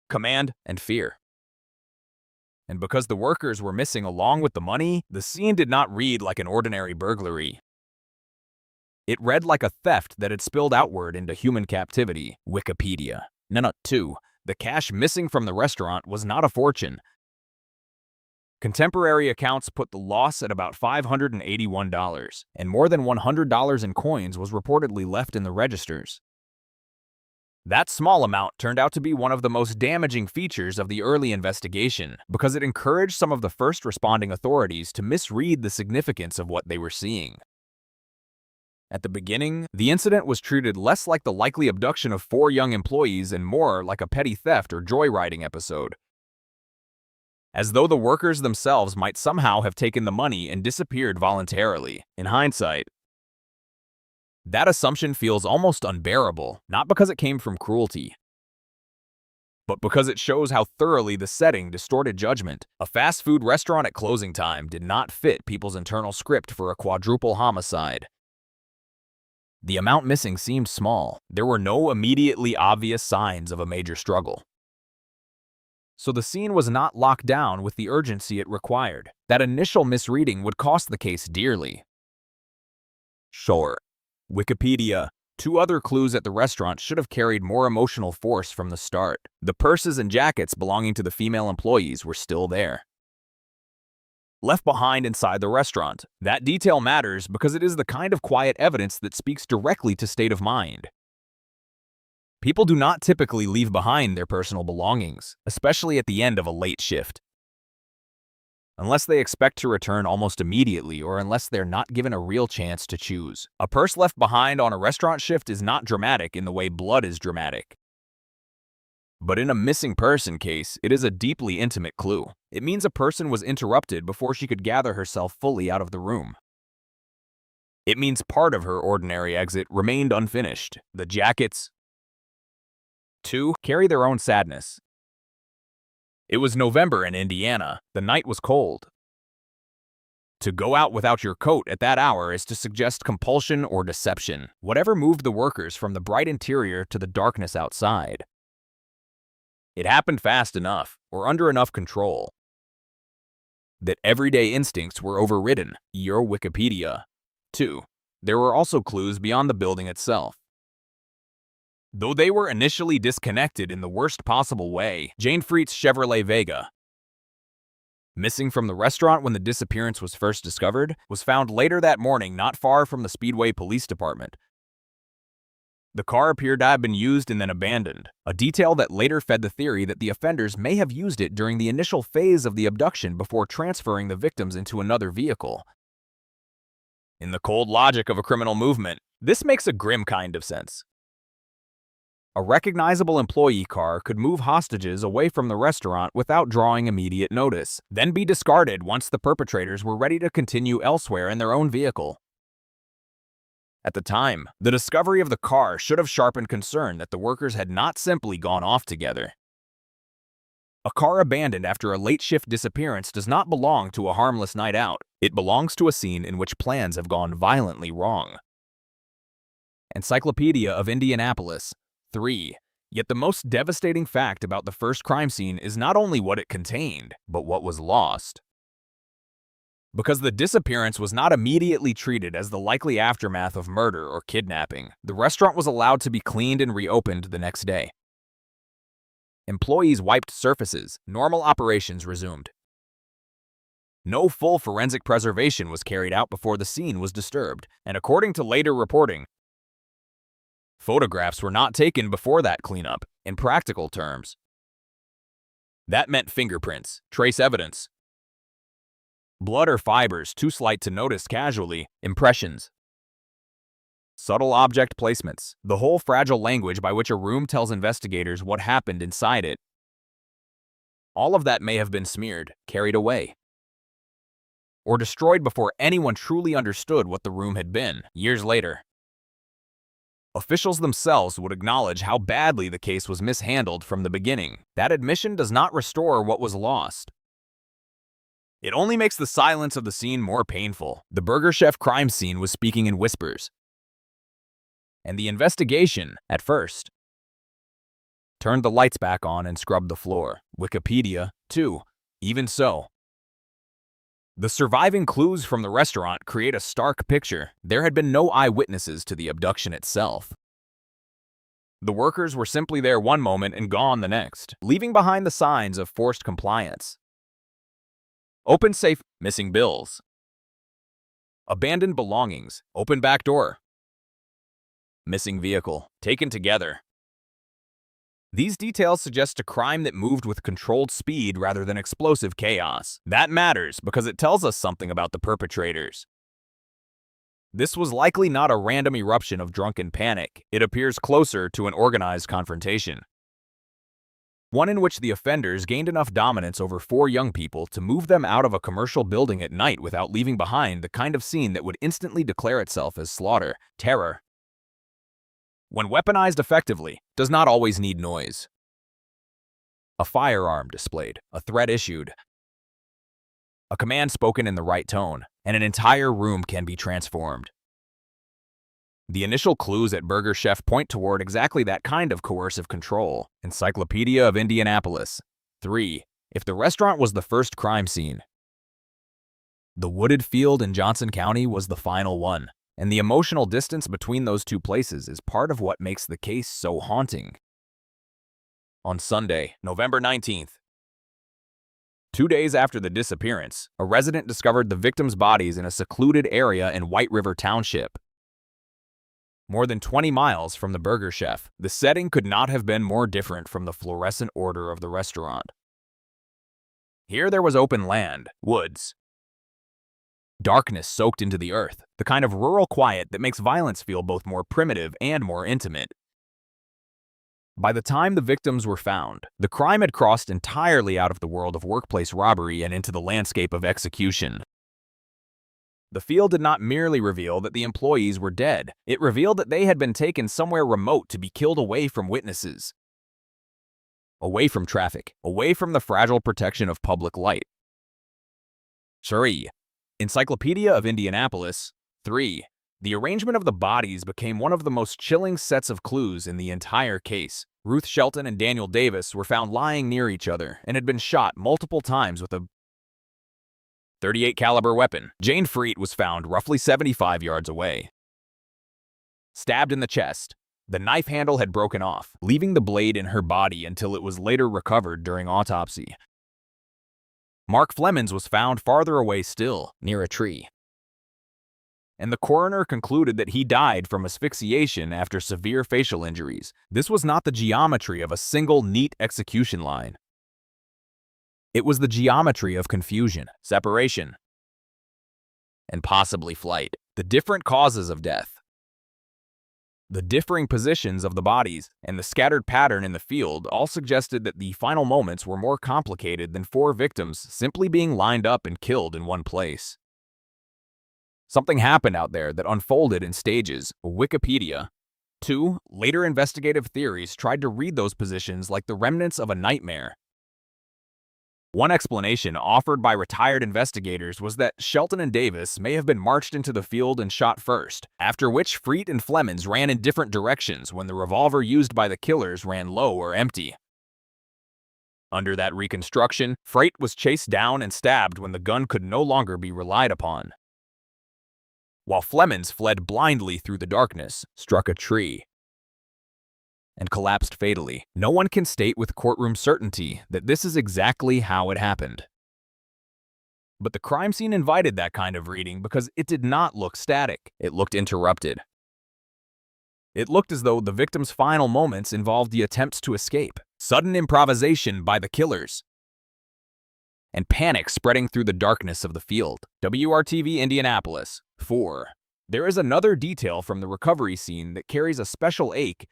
command, and fear. And because the workers were missing along with the money, the scene did not read like an ordinary burglary. It read like a theft that had spilled outward into human captivity. Wikipedia. No, 2. The cash missing from the restaurant was not a fortune. Contemporary accounts put the loss at about $581, and more than $100 in coins was reportedly left in the registers. That small amount turned out to be one of the most damaging features of the early investigation because it encouraged some of the first responding authorities to misread the significance of what they were seeing. At the beginning, the incident was treated less like the likely abduction of 4 young employees and more like a petty theft or joyriding episode, as though the workers themselves might somehow have taken the money and disappeared voluntarily. In hindsight, that assumption feels almost unbearable, not because it came from cruelty, but because it shows how thoroughly the setting distorted judgment. A fast food restaurant at closing time did not fit people's internal script for a quadruple homicide. The amount missing seemed small. There were no immediately obvious signs of a major struggle. so the scene was not locked down with the urgency it required. That initial misreading would cost the case dearly. Sure. Wikipedia. 2 other clues at the restaurant should have carried more emotional force from the start. The purses and jackets belonging to the female employees were still there. Left behind inside the restaurant. That detail matters because it is the kind of quiet evidence that speaks directly to state of mind. People do not typically leave behind their personal belongings, especially at the end of a late shift, unless they expect to return almost immediately or unless they're not given a real chance to choose. A purse left behind on a restaurant shift is not dramatic in the way blood is dramatic. But in a missing person case, it is a deeply intimate clue. It means a person was interrupted before she could gather herself fully out of the room. It means part of her ordinary exit remained unfinished. The jackets, 2, carry their own sadness. It was November in Indiana. The night was cold. To go out without your coat at that hour is to suggest compulsion or deception. Whatever moved the workers from the bright interior to the darkness outside. It happened fast enough, or under enough control, that everyday instincts were overridden. Your Wikipedia. 2. There were also clues beyond the building itself. Though they were initially disconnected in the worst possible way, Jane Freet's Chevrolet Vega, missing from the restaurant when the disappearance was first discovered, was found later that morning not far from the Speedway Police Department. The car appeared to have been used and then abandoned, a detail that later fed the theory that the offenders may have used it during the initial phase of the abduction before transferring the victims into another vehicle. In the cold logic of a criminal movement, this makes a grim kind of sense. A recognizable employee car could move hostages away from the restaurant without drawing immediate notice, then be discarded once the perpetrators were ready to continue elsewhere in their own vehicle. At the time, the discovery of the car should have sharpened concern that the workers had not simply gone off together. A car abandoned after a late shift disappearance does not belong to a harmless night out. It belongs to a scene in which plans have gone violently wrong. Encyclopedia of Indianapolis. 3. Yet the most devastating fact about the first crime scene is not only what it contained, but what was lost. Because the disappearance was not immediately treated as the likely aftermath of murder or kidnapping, the restaurant was allowed to be cleaned and reopened the next day. Employees wiped surfaces. Normal operations resumed. No full forensic preservation was carried out before the scene was disturbed, and according to later reporting, photographs were not taken before that cleanup. In practical terms, that meant fingerprints, trace evidence, blood or fibers too slight to notice casually, impressions, subtle object placements, the whole fragile language by which a room tells investigators what happened inside it. All of that may have been smeared, carried away, or destroyed before anyone truly understood what the room had been. Years later, officials themselves would acknowledge how badly the case was mishandled from the beginning. That admission does not restore what was lost. It only makes the silence of the scene more painful. The Burger Chef crime scene was speaking in whispers. And the investigation, at first, turned the lights back on and scrubbed the floor. Wikipedia, too. Even so, the surviving clues from the restaurant create a stark picture. There had been no eyewitnesses to the abduction itself. The workers were simply there one moment and gone the next, leaving behind the signs of forced compliance. Open safe, missing bills. Abandoned belongings, open back door. Missing vehicle, taken together. These details suggest a crime that moved with controlled speed rather than explosive chaos. That matters because it tells us something about the perpetrators. This was likely not a random eruption of drunken panic. It appears closer to an organized confrontation. One in which the offenders gained enough dominance over 4 young people to move them out of a commercial building at night without leaving behind the kind of scene that would instantly declare itself as slaughter, terror. When weaponized effectively, does not always need noise. A firearm displayed, a threat issued, a command spoken in the right tone, and an entire room can be transformed. The initial clues at Burger Chef point toward exactly that kind of coercive control. Encyclopedia of Indianapolis. 3. If the restaurant was the first crime scene. The wooded field in Johnson County was the final one, and the emotional distance between those two places is part of what makes the case so haunting. On Sunday, November 19th, 2 days after the disappearance, a resident discovered the victims' bodies in a secluded area in White River Township. More than 20 miles from the Burger Chef, the setting could not have been more different from the fluorescent order of the restaurant. Here there was open land, woods, darkness soaked into the earth, the kind of rural quiet that makes violence feel both more primitive and more intimate. By the time the victims were found, the crime had crossed entirely out of the world of workplace robbery and into the landscape of execution. The field did not merely reveal that the employees were dead, it revealed that they had been taken somewhere remote to be killed away from witnesses, away from traffic, away from the fragile protection of public light. 3. Encyclopedia of Indianapolis. 3. The arrangement of the bodies became one of the most chilling sets of clues in the entire case. Ruth Shelton and Daniel Davis were found lying near each other and had been shot multiple times with a .38 caliber weapon. Jane Freet was found roughly 75 yards away, stabbed in the chest. The knife handle had broken off, leaving the blade in her body until it was later recovered during autopsy. Mark Flemons was found farther away still, near a tree, and the coroner concluded that he died from asphyxiation after severe facial injuries. This was not the geometry of a single neat execution line. It was the geometry of confusion, separation, and possibly flight. The different causes of death, the differing positions of the bodies, and the scattered pattern in the field all suggested that the final moments were more complicated than 4 victims simply being lined up and killed in one place. Something happened out there that unfolded in stages. Wikipedia. 2. Later investigative theories tried to read those positions like the remnants of a nightmare. One explanation offered by retired investigators was that Shelton and Davis may have been marched into the field and shot first, after which Freet and Flemons ran in different directions when the revolver used by the killers ran low or empty. Under that reconstruction, Freet was chased down and stabbed when the gun could no longer be relied upon, while Flemons fled blindly through the darkness, struck a tree, and collapsed fatally. No one can state with courtroom certainty that this is exactly how it happened. But the crime scene invited that kind of reading because it did not look static. It looked interrupted. It looked as though the victim's final moments involved the attempts to escape, sudden improvisation by the killers, and panic spreading through the darkness of the field. WRTV Indianapolis. 4. There is another detail from the recovery scene that carries a special ache.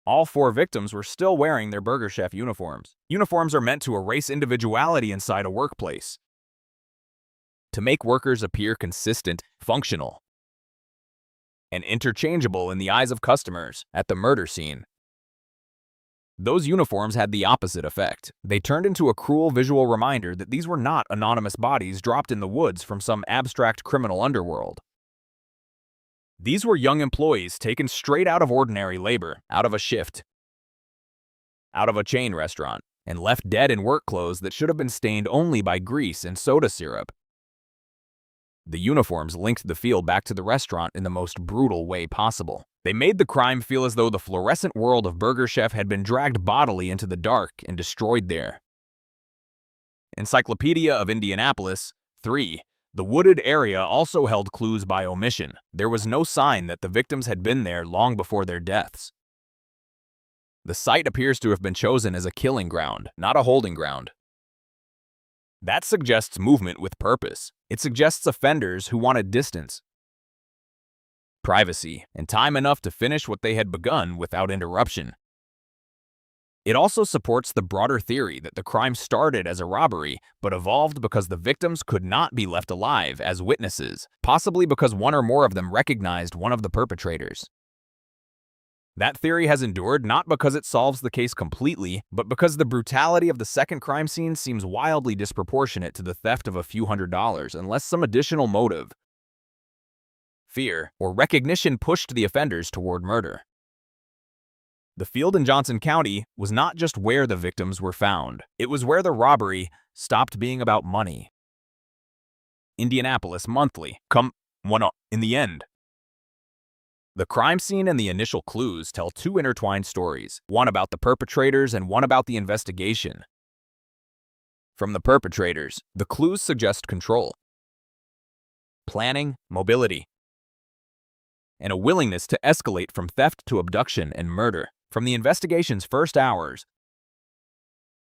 All 4 victims were still wearing their Burger Chef uniforms. Uniforms are meant to erase individuality inside a workplace, to make workers appear consistent, functional, and interchangeable in the eyes of customers. At the murder scene, those uniforms had the opposite effect. They turned into a cruel visual reminder that these were not anonymous bodies dropped in the woods from some abstract criminal underworld. These were young employees taken straight out of ordinary labor, out of a shift, out of a chain restaurant, and left dead in work clothes that should have been stained only by grease and soda syrup. The uniforms linked the field back to the restaurant in the most brutal way possible. They made the crime feel as though the fluorescent world of Burger Chef had been dragged bodily into the dark and destroyed there. Encyclopedia of Indianapolis. 3. The wooded area also held clues by omission. There was no sign that the victims had been there long before their deaths. The site appears to have been chosen as a killing ground, not a holding ground. That suggests movement with purpose. It suggests offenders who wanted distance, privacy, and time enough to finish what they had begun without interruption. It also supports the broader theory that the crime started as a robbery, but evolved because the victims could not be left alive as witnesses, possibly because one or more of them recognized one of the perpetrators. That theory has endured not because it solves the case completely, but because the brutality of the second crime scene seems wildly disproportionate to the theft of a few $100s unless some additional motive, fear, or recognition pushed the offenders toward murder. The field in Johnson County was not just where the victims were found. It was where the robbery stopped being about money. Indianapolis Monthly. Come one up in the end. The crime scene and the initial clues tell two intertwined stories, one about the perpetrators and one about the investigation. From the perpetrators, the clues suggest control, planning, mobility, and a willingness to escalate from theft to abduction and murder. From the investigation's first hours,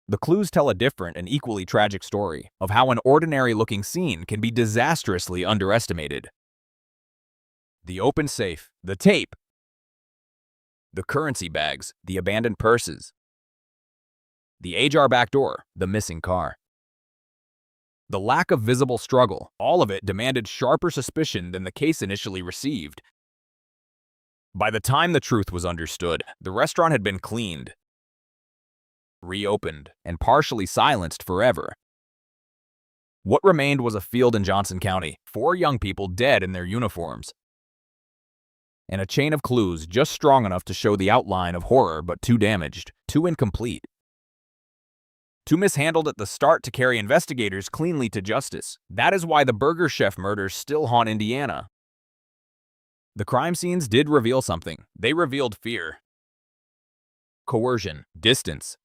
the clues tell a different and equally tragic story of how an ordinary-looking scene can be disastrously underestimated. The open safe, the tape, the currency bags, the abandoned purses, the ajar back door, the missing car. The lack of visible struggle, all of it demanded sharper suspicion than the case initially received. By the time the truth was understood, the restaurant had been cleaned, reopened, and partially silenced forever. What remained was a field in Johnson County, 4 young people dead in their uniforms, and a chain of clues just strong enough to show the outline of horror but too damaged, too incomplete, too mishandled at the start to carry investigators cleanly to justice. That is why the Burger Chef murders still haunt Indiana. The crime scenes did reveal something. They revealed fear, coercion, distance,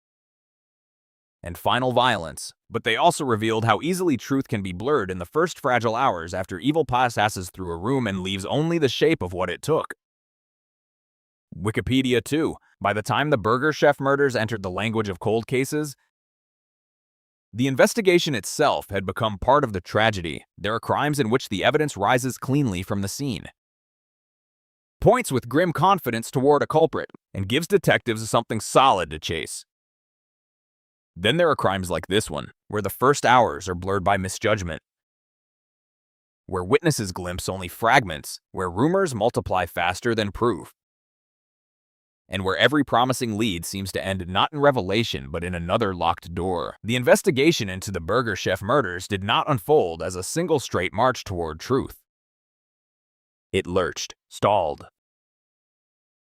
and final violence. But they also revealed how easily truth can be blurred in the first fragile hours after evil passes through a room and leaves only the shape of what it took. Wikipedia, too. By the time the Burger Chef murders entered the language of cold cases, the investigation itself had become part of the tragedy. There are crimes in which the evidence rises cleanly from the scene, points with grim confidence toward a culprit, and gives detectives something solid to chase. Then there are crimes like this one, where the first hours are blurred by misjudgment, where witnesses glimpse only fragments, where rumors multiply faster than proof, and where every promising lead seems to end not in revelation but in another locked door. The investigation into the Burger Chef murders did not unfold as a single straight march toward truth. It lurched, stalled,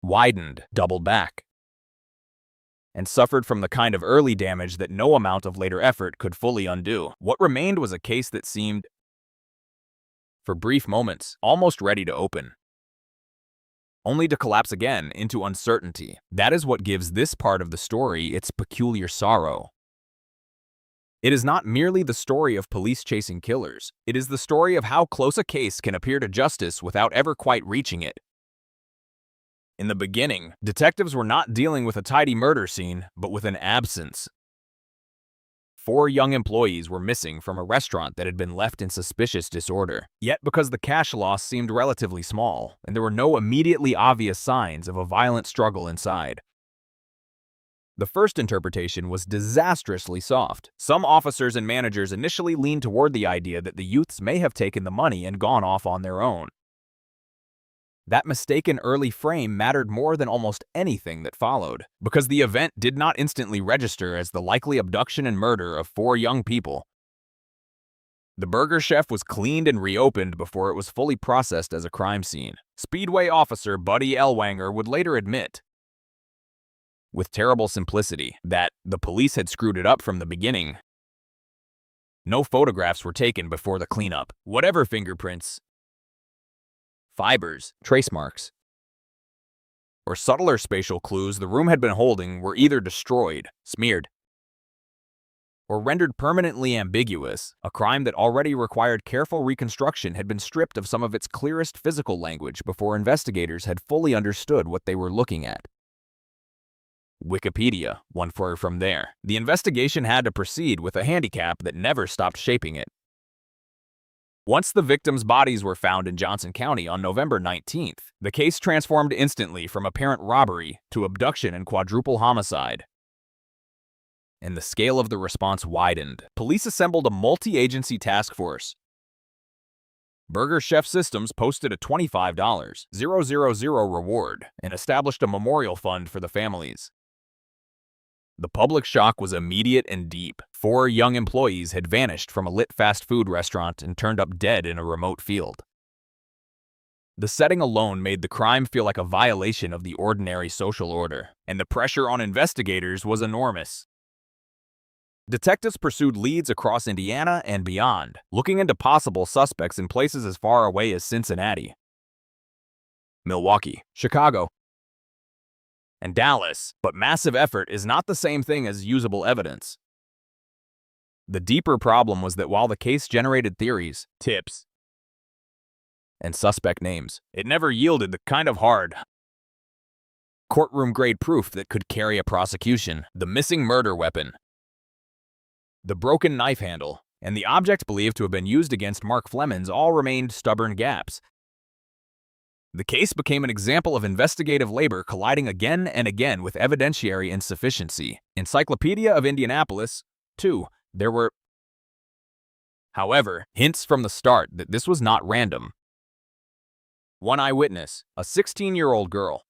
widened, doubled back, and suffered from the kind of early damage that no amount of later effort could fully undo. What remained was a case that seemed, for brief moments, almost ready to open, only to collapse again into uncertainty. That is what gives this part of the story its peculiar sorrow. It is not merely the story of police chasing killers. It is the story of how close a case can appear to justice without ever quite reaching it. In the beginning, detectives were not dealing with a tidy murder scene, but with an absence. 4 young employees were missing from a restaurant that had been left in suspicious disorder. Yet because the cash loss seemed relatively small, and there were no immediately obvious signs of a violent struggle inside, the first interpretation was disastrously soft. Some officers and managers initially leaned toward the idea that the youths may have taken the money and gone off on their own. That mistaken early frame mattered more than almost anything that followed, because the event did not instantly register as the likely abduction and murder of 4 young people. The Burger Chef was cleaned and reopened before it was fully processed as a crime scene. Speedway officer Buddy Ellwanger would later admit, with terrible simplicity, that the police had screwed it up from the beginning. No photographs were taken before the cleanup. Whatever fingerprints, fibers, trace marks, or subtler spatial clues the room had been holding were either destroyed, smeared, or rendered permanently ambiguous. A crime that already required careful reconstruction had been stripped of some of its clearest physical language before investigators had fully understood what they were looking at. Wikipedia, one further from there. The investigation had to proceed with a handicap that never stopped shaping it. Once the victims' bodies were found in Johnson County on November 19th, the case transformed instantly from apparent robbery to abduction and quadruple homicide. And the scale of the response widened. Police assembled a multi-agency task force. Burger Chef Systems posted a $25,000 reward and established a memorial fund for the families. The public shock was immediate and deep. 4 young employees had vanished from a lit fast food restaurant and turned up dead in a remote field. The setting alone made the crime feel like a violation of the ordinary social order, and the pressure on investigators was enormous. Detectives pursued leads across Indiana and beyond, looking into possible suspects in places as far away as Cincinnati, Milwaukee, Chicago, and Dallas, but massive effort is not the same thing as usable evidence. The deeper problem was that while the case generated theories, tips, and suspect names, it never yielded the kind of hard, courtroom-grade proof that could carry a prosecution. The missing murder weapon, the broken knife handle, and the object believed to have been used against Mark Flemons all remained stubborn gaps. The case became an example of investigative labor colliding again and again with evidentiary insufficiency. Encyclopedia of Indianapolis, 2. There were, however, hints from the start that this was not random. One eyewitness, a 16-year-old girl,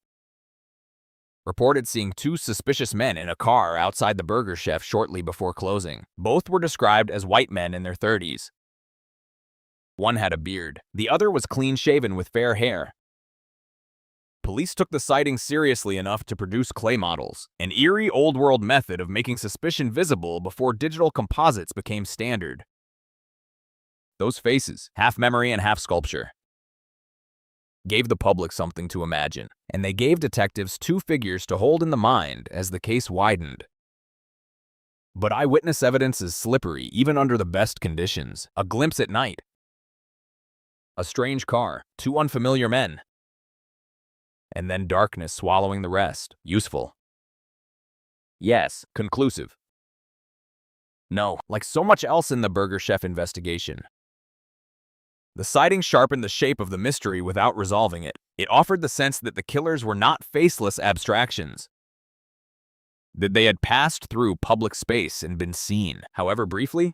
reported seeing two suspicious men in a car outside the Burger Chef shortly before closing. Both were described as white men in their 30s. One had a beard. The other was clean-shaven with fair hair. Police took the sighting seriously enough to produce clay models, an eerie old-world method of making suspicion visible before digital composites became standard. Those faces, half memory and half sculpture, gave the public something to imagine, and they gave detectives two figures to hold in the mind as the case widened. But eyewitness evidence is slippery even under the best conditions. A glimpse at night, a strange car, two unfamiliar men, and then darkness swallowing the rest. Useful. Yes. Conclusive. No. Like so much else in the Burger Chef investigation, the sighting sharpened the shape of the mystery without resolving it. It offered the sense that the killers were not faceless abstractions, that they had passed through public space and been seen, however briefly.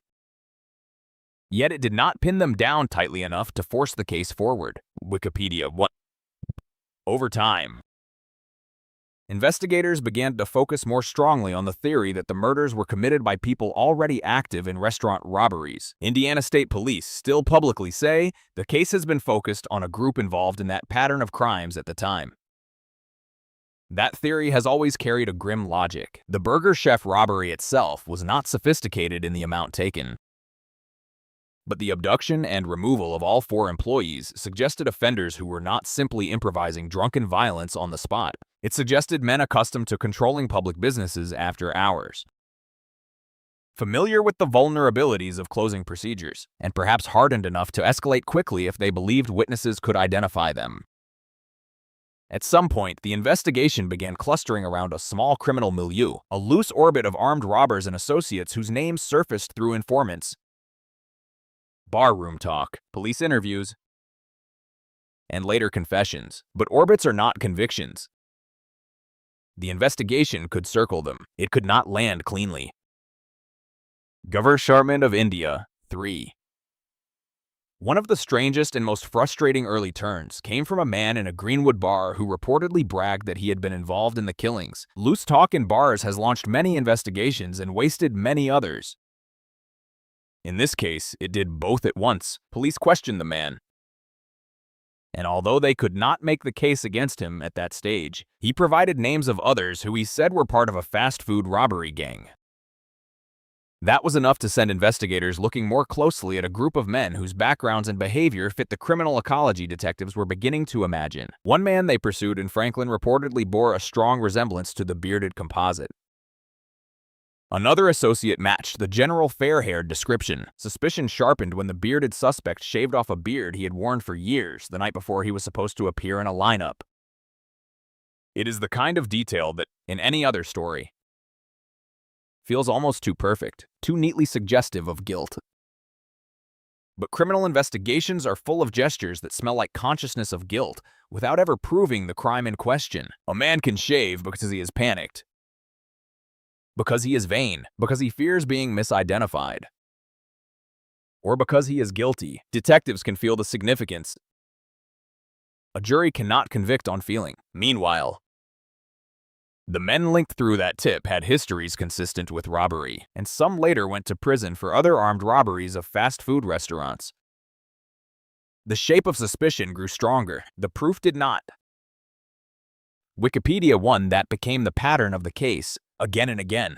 Yet it did not pin them down tightly enough to force the case forward. Wikipedia 1. Over time, investigators began to focus more strongly on the theory that the murders were committed by people already active in restaurant robberies. Indiana State Police still publicly say the case has been focused on a group involved in that pattern of crimes at the time. That theory has always carried a grim logic. The Burger Chef robbery itself was not sophisticated in the amount taken, but the abduction and removal of all 4 employees suggested offenders who were not simply improvising drunken violence on the spot. It suggested men accustomed to controlling public businesses after hours, familiar with the vulnerabilities of closing procedures, and perhaps hardened enough to escalate quickly if they believed witnesses could identify them. At some point, the investigation began clustering around a small criminal milieu, a loose orbit of armed robbers and associates whose names surfaced through informants, barroom talk, police interviews, and later confessions. But orbits are not convictions. The investigation could circle them. It could not land cleanly. Government of India, 3. One of the strangest and most frustrating early turns came from a man in a Greenwood bar who reportedly bragged that he had been involved in the killings. Loose talk in bars has launched many investigations and wasted many others. In this case, it did both at once. Police questioned the man, and although they could not make the case against him at that stage, he provided names of others who he said were part of a fast food robbery gang. That was enough to send investigators looking more closely at a group of men whose backgrounds and behavior fit the criminal ecology detectives were beginning to imagine. One man they pursued in Franklin reportedly bore a strong resemblance to the bearded composite. Another associate matched the general fair-haired description. Suspicion sharpened when the bearded suspect shaved off a beard he had worn for years the night before he was supposed to appear in a lineup. It is the kind of detail that, in any other story, feels almost too perfect, too neatly suggestive of guilt. But criminal investigations are full of gestures that smell like consciousness of guilt without ever proving the crime in question. A man can shave because he is panicked, because he is vain, because he fears being misidentified, or because he is guilty. Detectives can feel the significance. A jury cannot convict on feeling. Meanwhile, the men linked through that tip had histories consistent with robbery, and some later went to prison for other armed robberies of fast food restaurants. The shape of suspicion grew stronger. The proof did not. Wikipedia 1 that became the pattern of the case, again and again.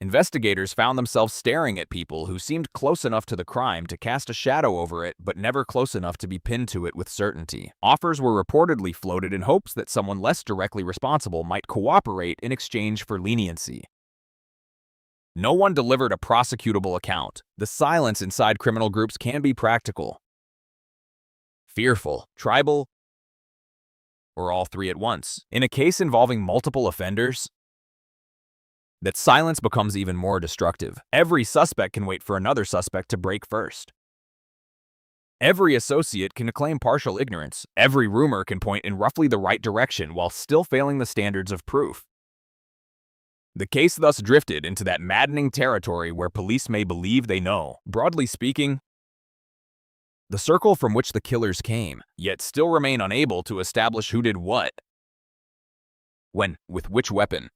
Investigators found themselves staring at people who seemed close enough to the crime to cast a shadow over it, but never close enough to be pinned to it with certainty. Offers were reportedly floated in hopes that someone less directly responsible might cooperate in exchange for leniency. No one delivered a prosecutable account. The silence inside criminal groups can be practical, fearful, tribal, or all three at once. In a case involving multiple offenders, that silence becomes even more destructive. Every suspect can wait for another suspect to break first. Every associate can claim partial ignorance. Every rumor can point in roughly the right direction while still failing the standards of proof. The case thus drifted into that maddening territory where police may believe they know. Broadly speaking, the circle from which the killers came, yet still remain unable to establish who did what, when, with which weapon.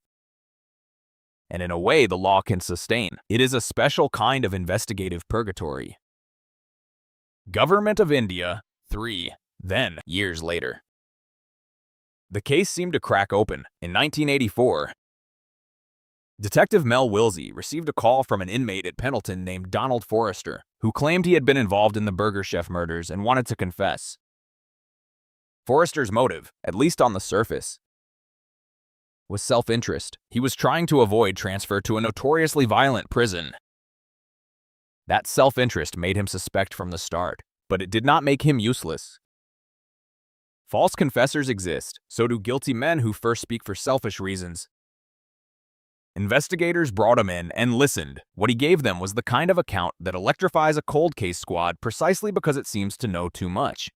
And in a way the law can sustain. It is a special kind of investigative purgatory. Government of India, 3, then, years later. The case seemed to crack open. In 1984, Detective Mel Wilsey received a call from an inmate at Pendleton named Donald Forrester, who claimed he had been involved in the Burger Chef murders and wanted to confess. Forrester's motive, at least on the surface, was self-interest. He was trying to avoid transfer to a notoriously violent prison. That self-interest made him suspect from the start, but it did not make him useless. False confessors exist, so do guilty men who first speak for selfish reasons. Investigators brought him in and listened. What he gave them was the kind of account that electrifies a cold case squad precisely because it seems to know too much.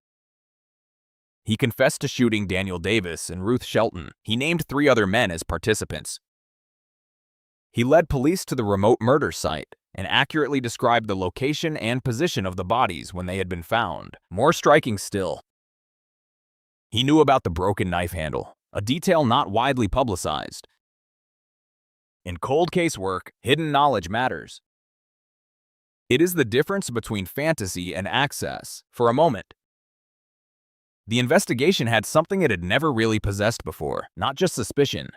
He confessed to shooting Daniel Davis and Ruth Shelton. He named 3 other men as participants. He led police to the remote murder site and accurately described the location and position of the bodies when they had been found. More striking still, he knew about the broken knife handle, a detail not widely publicized. In cold case work, hidden knowledge matters. It is the difference between fantasy and access. For a moment, the investigation had something it had never really possessed before, not just suspicion,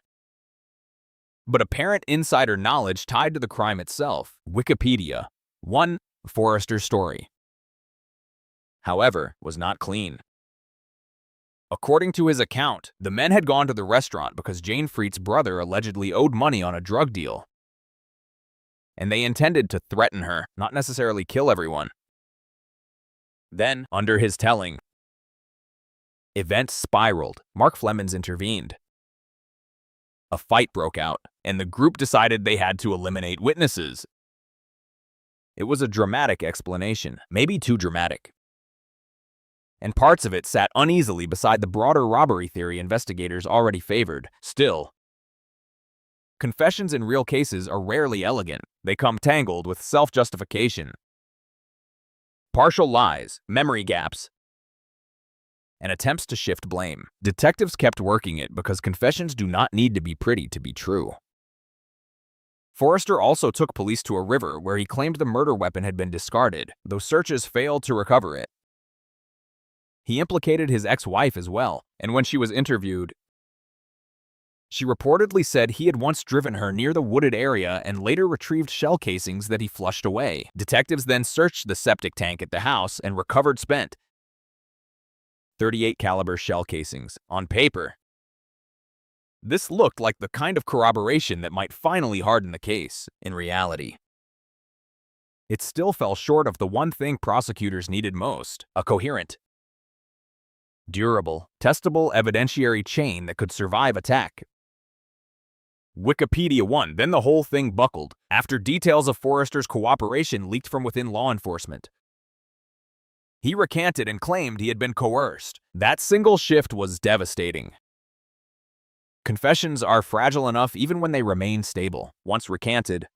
but apparent insider knowledge tied to the crime itself. Wikipedia 1, Forrester's story, however, was not clean. According to his account, the men had gone to the restaurant because Jane Freet's brother allegedly owed money on a drug deal, and they intended to threaten her, not necessarily kill everyone. Then, under his telling, events spiraled. Mark Flemons intervened. A fight broke out, and the group decided they had to eliminate witnesses. It was a dramatic explanation, maybe too dramatic, and parts of it sat uneasily beside the broader robbery theory investigators already favored. Still, confessions in real cases are rarely elegant. They come tangled with self-justification, partial lies, memory gaps, and attempts to shift blame. Detectives kept working it because confessions do not need to be pretty to be true. Forrester also took police to a river where he claimed the murder weapon had been discarded, though searches failed to recover it. He implicated his ex-wife as well, and when she was interviewed, she reportedly said he had once driven her near the wooded area and later retrieved shell casings that he flushed away. Detectives then searched the septic tank at the house and recovered spent .38 caliber shell casings. On paper, this looked like the kind of corroboration that might finally harden the case. In reality, it still fell short of the one thing prosecutors needed most: a coherent, durable, testable evidentiary chain that could survive attack. Wikipedia 1, then the whole thing buckled after details of Forrester's cooperation leaked from within law enforcement. He recanted and claimed he had been coerced. That single shift was devastating. Confessions are fragile enough even when they remain stable. Once recanted,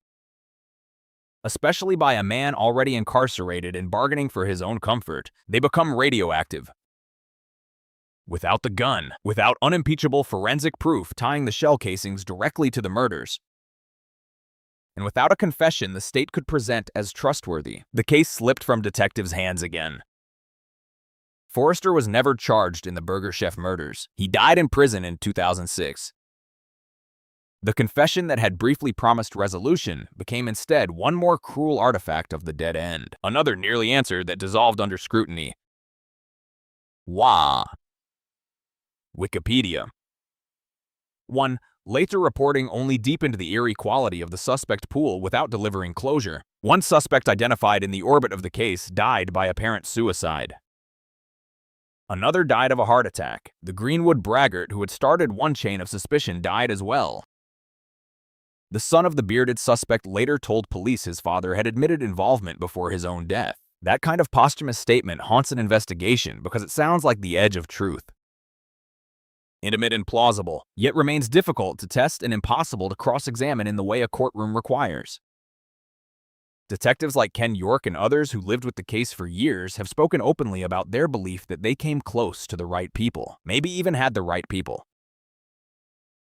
especially by a man already incarcerated and bargaining for his own comfort, they become radioactive. Without the gun, without unimpeachable forensic proof tying the shell casings directly to the murders, and without a confession the state could present as trustworthy, the case slipped from detectives' hands again. Forrester was never charged in the Burger Chef murders. He died in prison in 2006. The confession that had briefly promised resolution became instead one more cruel artifact of the dead end. Another nearly answer that dissolved under scrutiny. Wah. Wikipedia. 1. Later reporting only deepened the eerie quality of the suspect pool without delivering closure. One suspect identified in the orbit of the case died by apparent suicide. Another died of a heart attack. The Greenwood braggart who had started one chain of suspicion died as well. The son of the bearded suspect later told police his father had admitted involvement before his own death. That kind of posthumous statement haunts an investigation because it sounds like the edge of truth. Intimate and plausible, yet remains difficult to test and impossible to cross-examine in the way a courtroom requires. Detectives like Ken York and others who lived with the case for years have spoken openly about their belief that they came close to the right people, maybe even had the right people,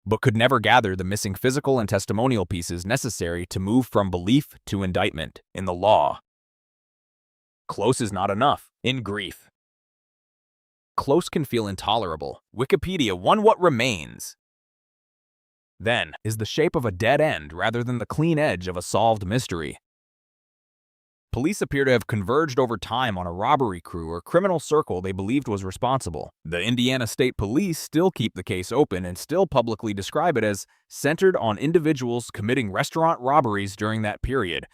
but could never gather the missing physical and testimonial pieces necessary to move from belief to indictment in the law. Close is not enough. In grief, close can feel intolerable. Wikipedia 1. What remains, then, is the shape of a dead end rather than the clean edge of a solved mystery. Police appear to have converged over time on a robbery crew or criminal circle they believed was responsible. The Indiana State Police still keep the case open and still publicly describe it as centered on individuals committing restaurant robberies during that period.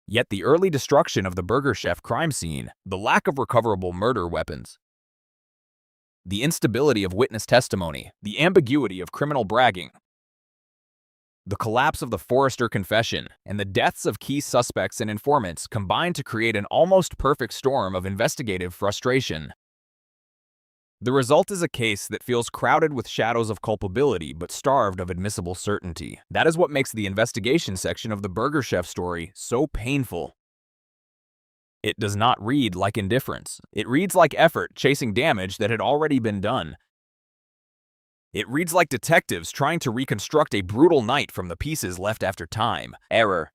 Yet the early destruction of the Burger Chef crime scene, the lack of recoverable murder weapons, the instability of witness testimony, the ambiguity of criminal bragging, the collapse of the Forrester confession, and the deaths of key suspects and informants combined to create an almost perfect storm of investigative frustration. The result is a case that feels crowded with shadows of culpability but starved of admissible certainty. That is what makes the investigation section of the Burger Chef story so painful. It does not read like indifference. It reads like effort chasing damage that had already been done. It reads like detectives trying to reconstruct a brutal night from the pieces left after time, error,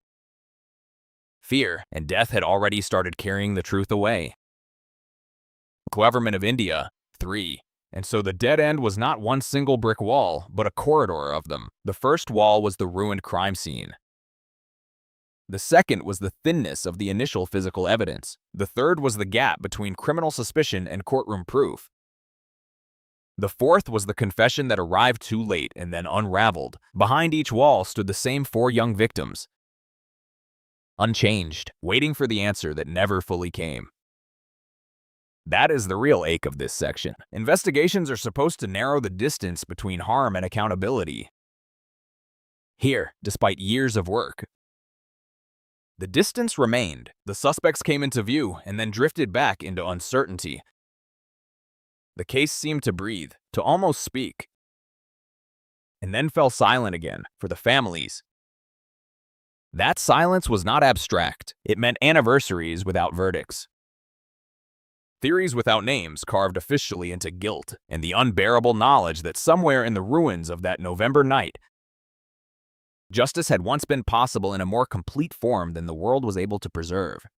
fear, and death had already started carrying the truth away. Government of India, 3. And so the dead end was not one single brick wall, but a corridor of them. The first wall was the ruined crime scene. The second was the thinness of the initial physical evidence. The third was the gap between criminal suspicion and courtroom proof. The fourth was the confession that arrived too late and then unraveled. Behind each wall stood the same 4 young victims, unchanged, waiting for the answer that never fully came. That is the real ache of this section. Investigations are supposed to narrow the distance between harm and accountability. Here, despite years of work, the distance remained. The suspects came into view and then drifted back into uncertainty. The case seemed to breathe, to almost speak, and then fell silent again for the families. That silence was not abstract. It meant anniversaries without verdicts, theories without names carved officially into guilt, and the unbearable knowledge that somewhere in the ruins of that November night, justice had once been possible in a more complete form than the world was able to preserve.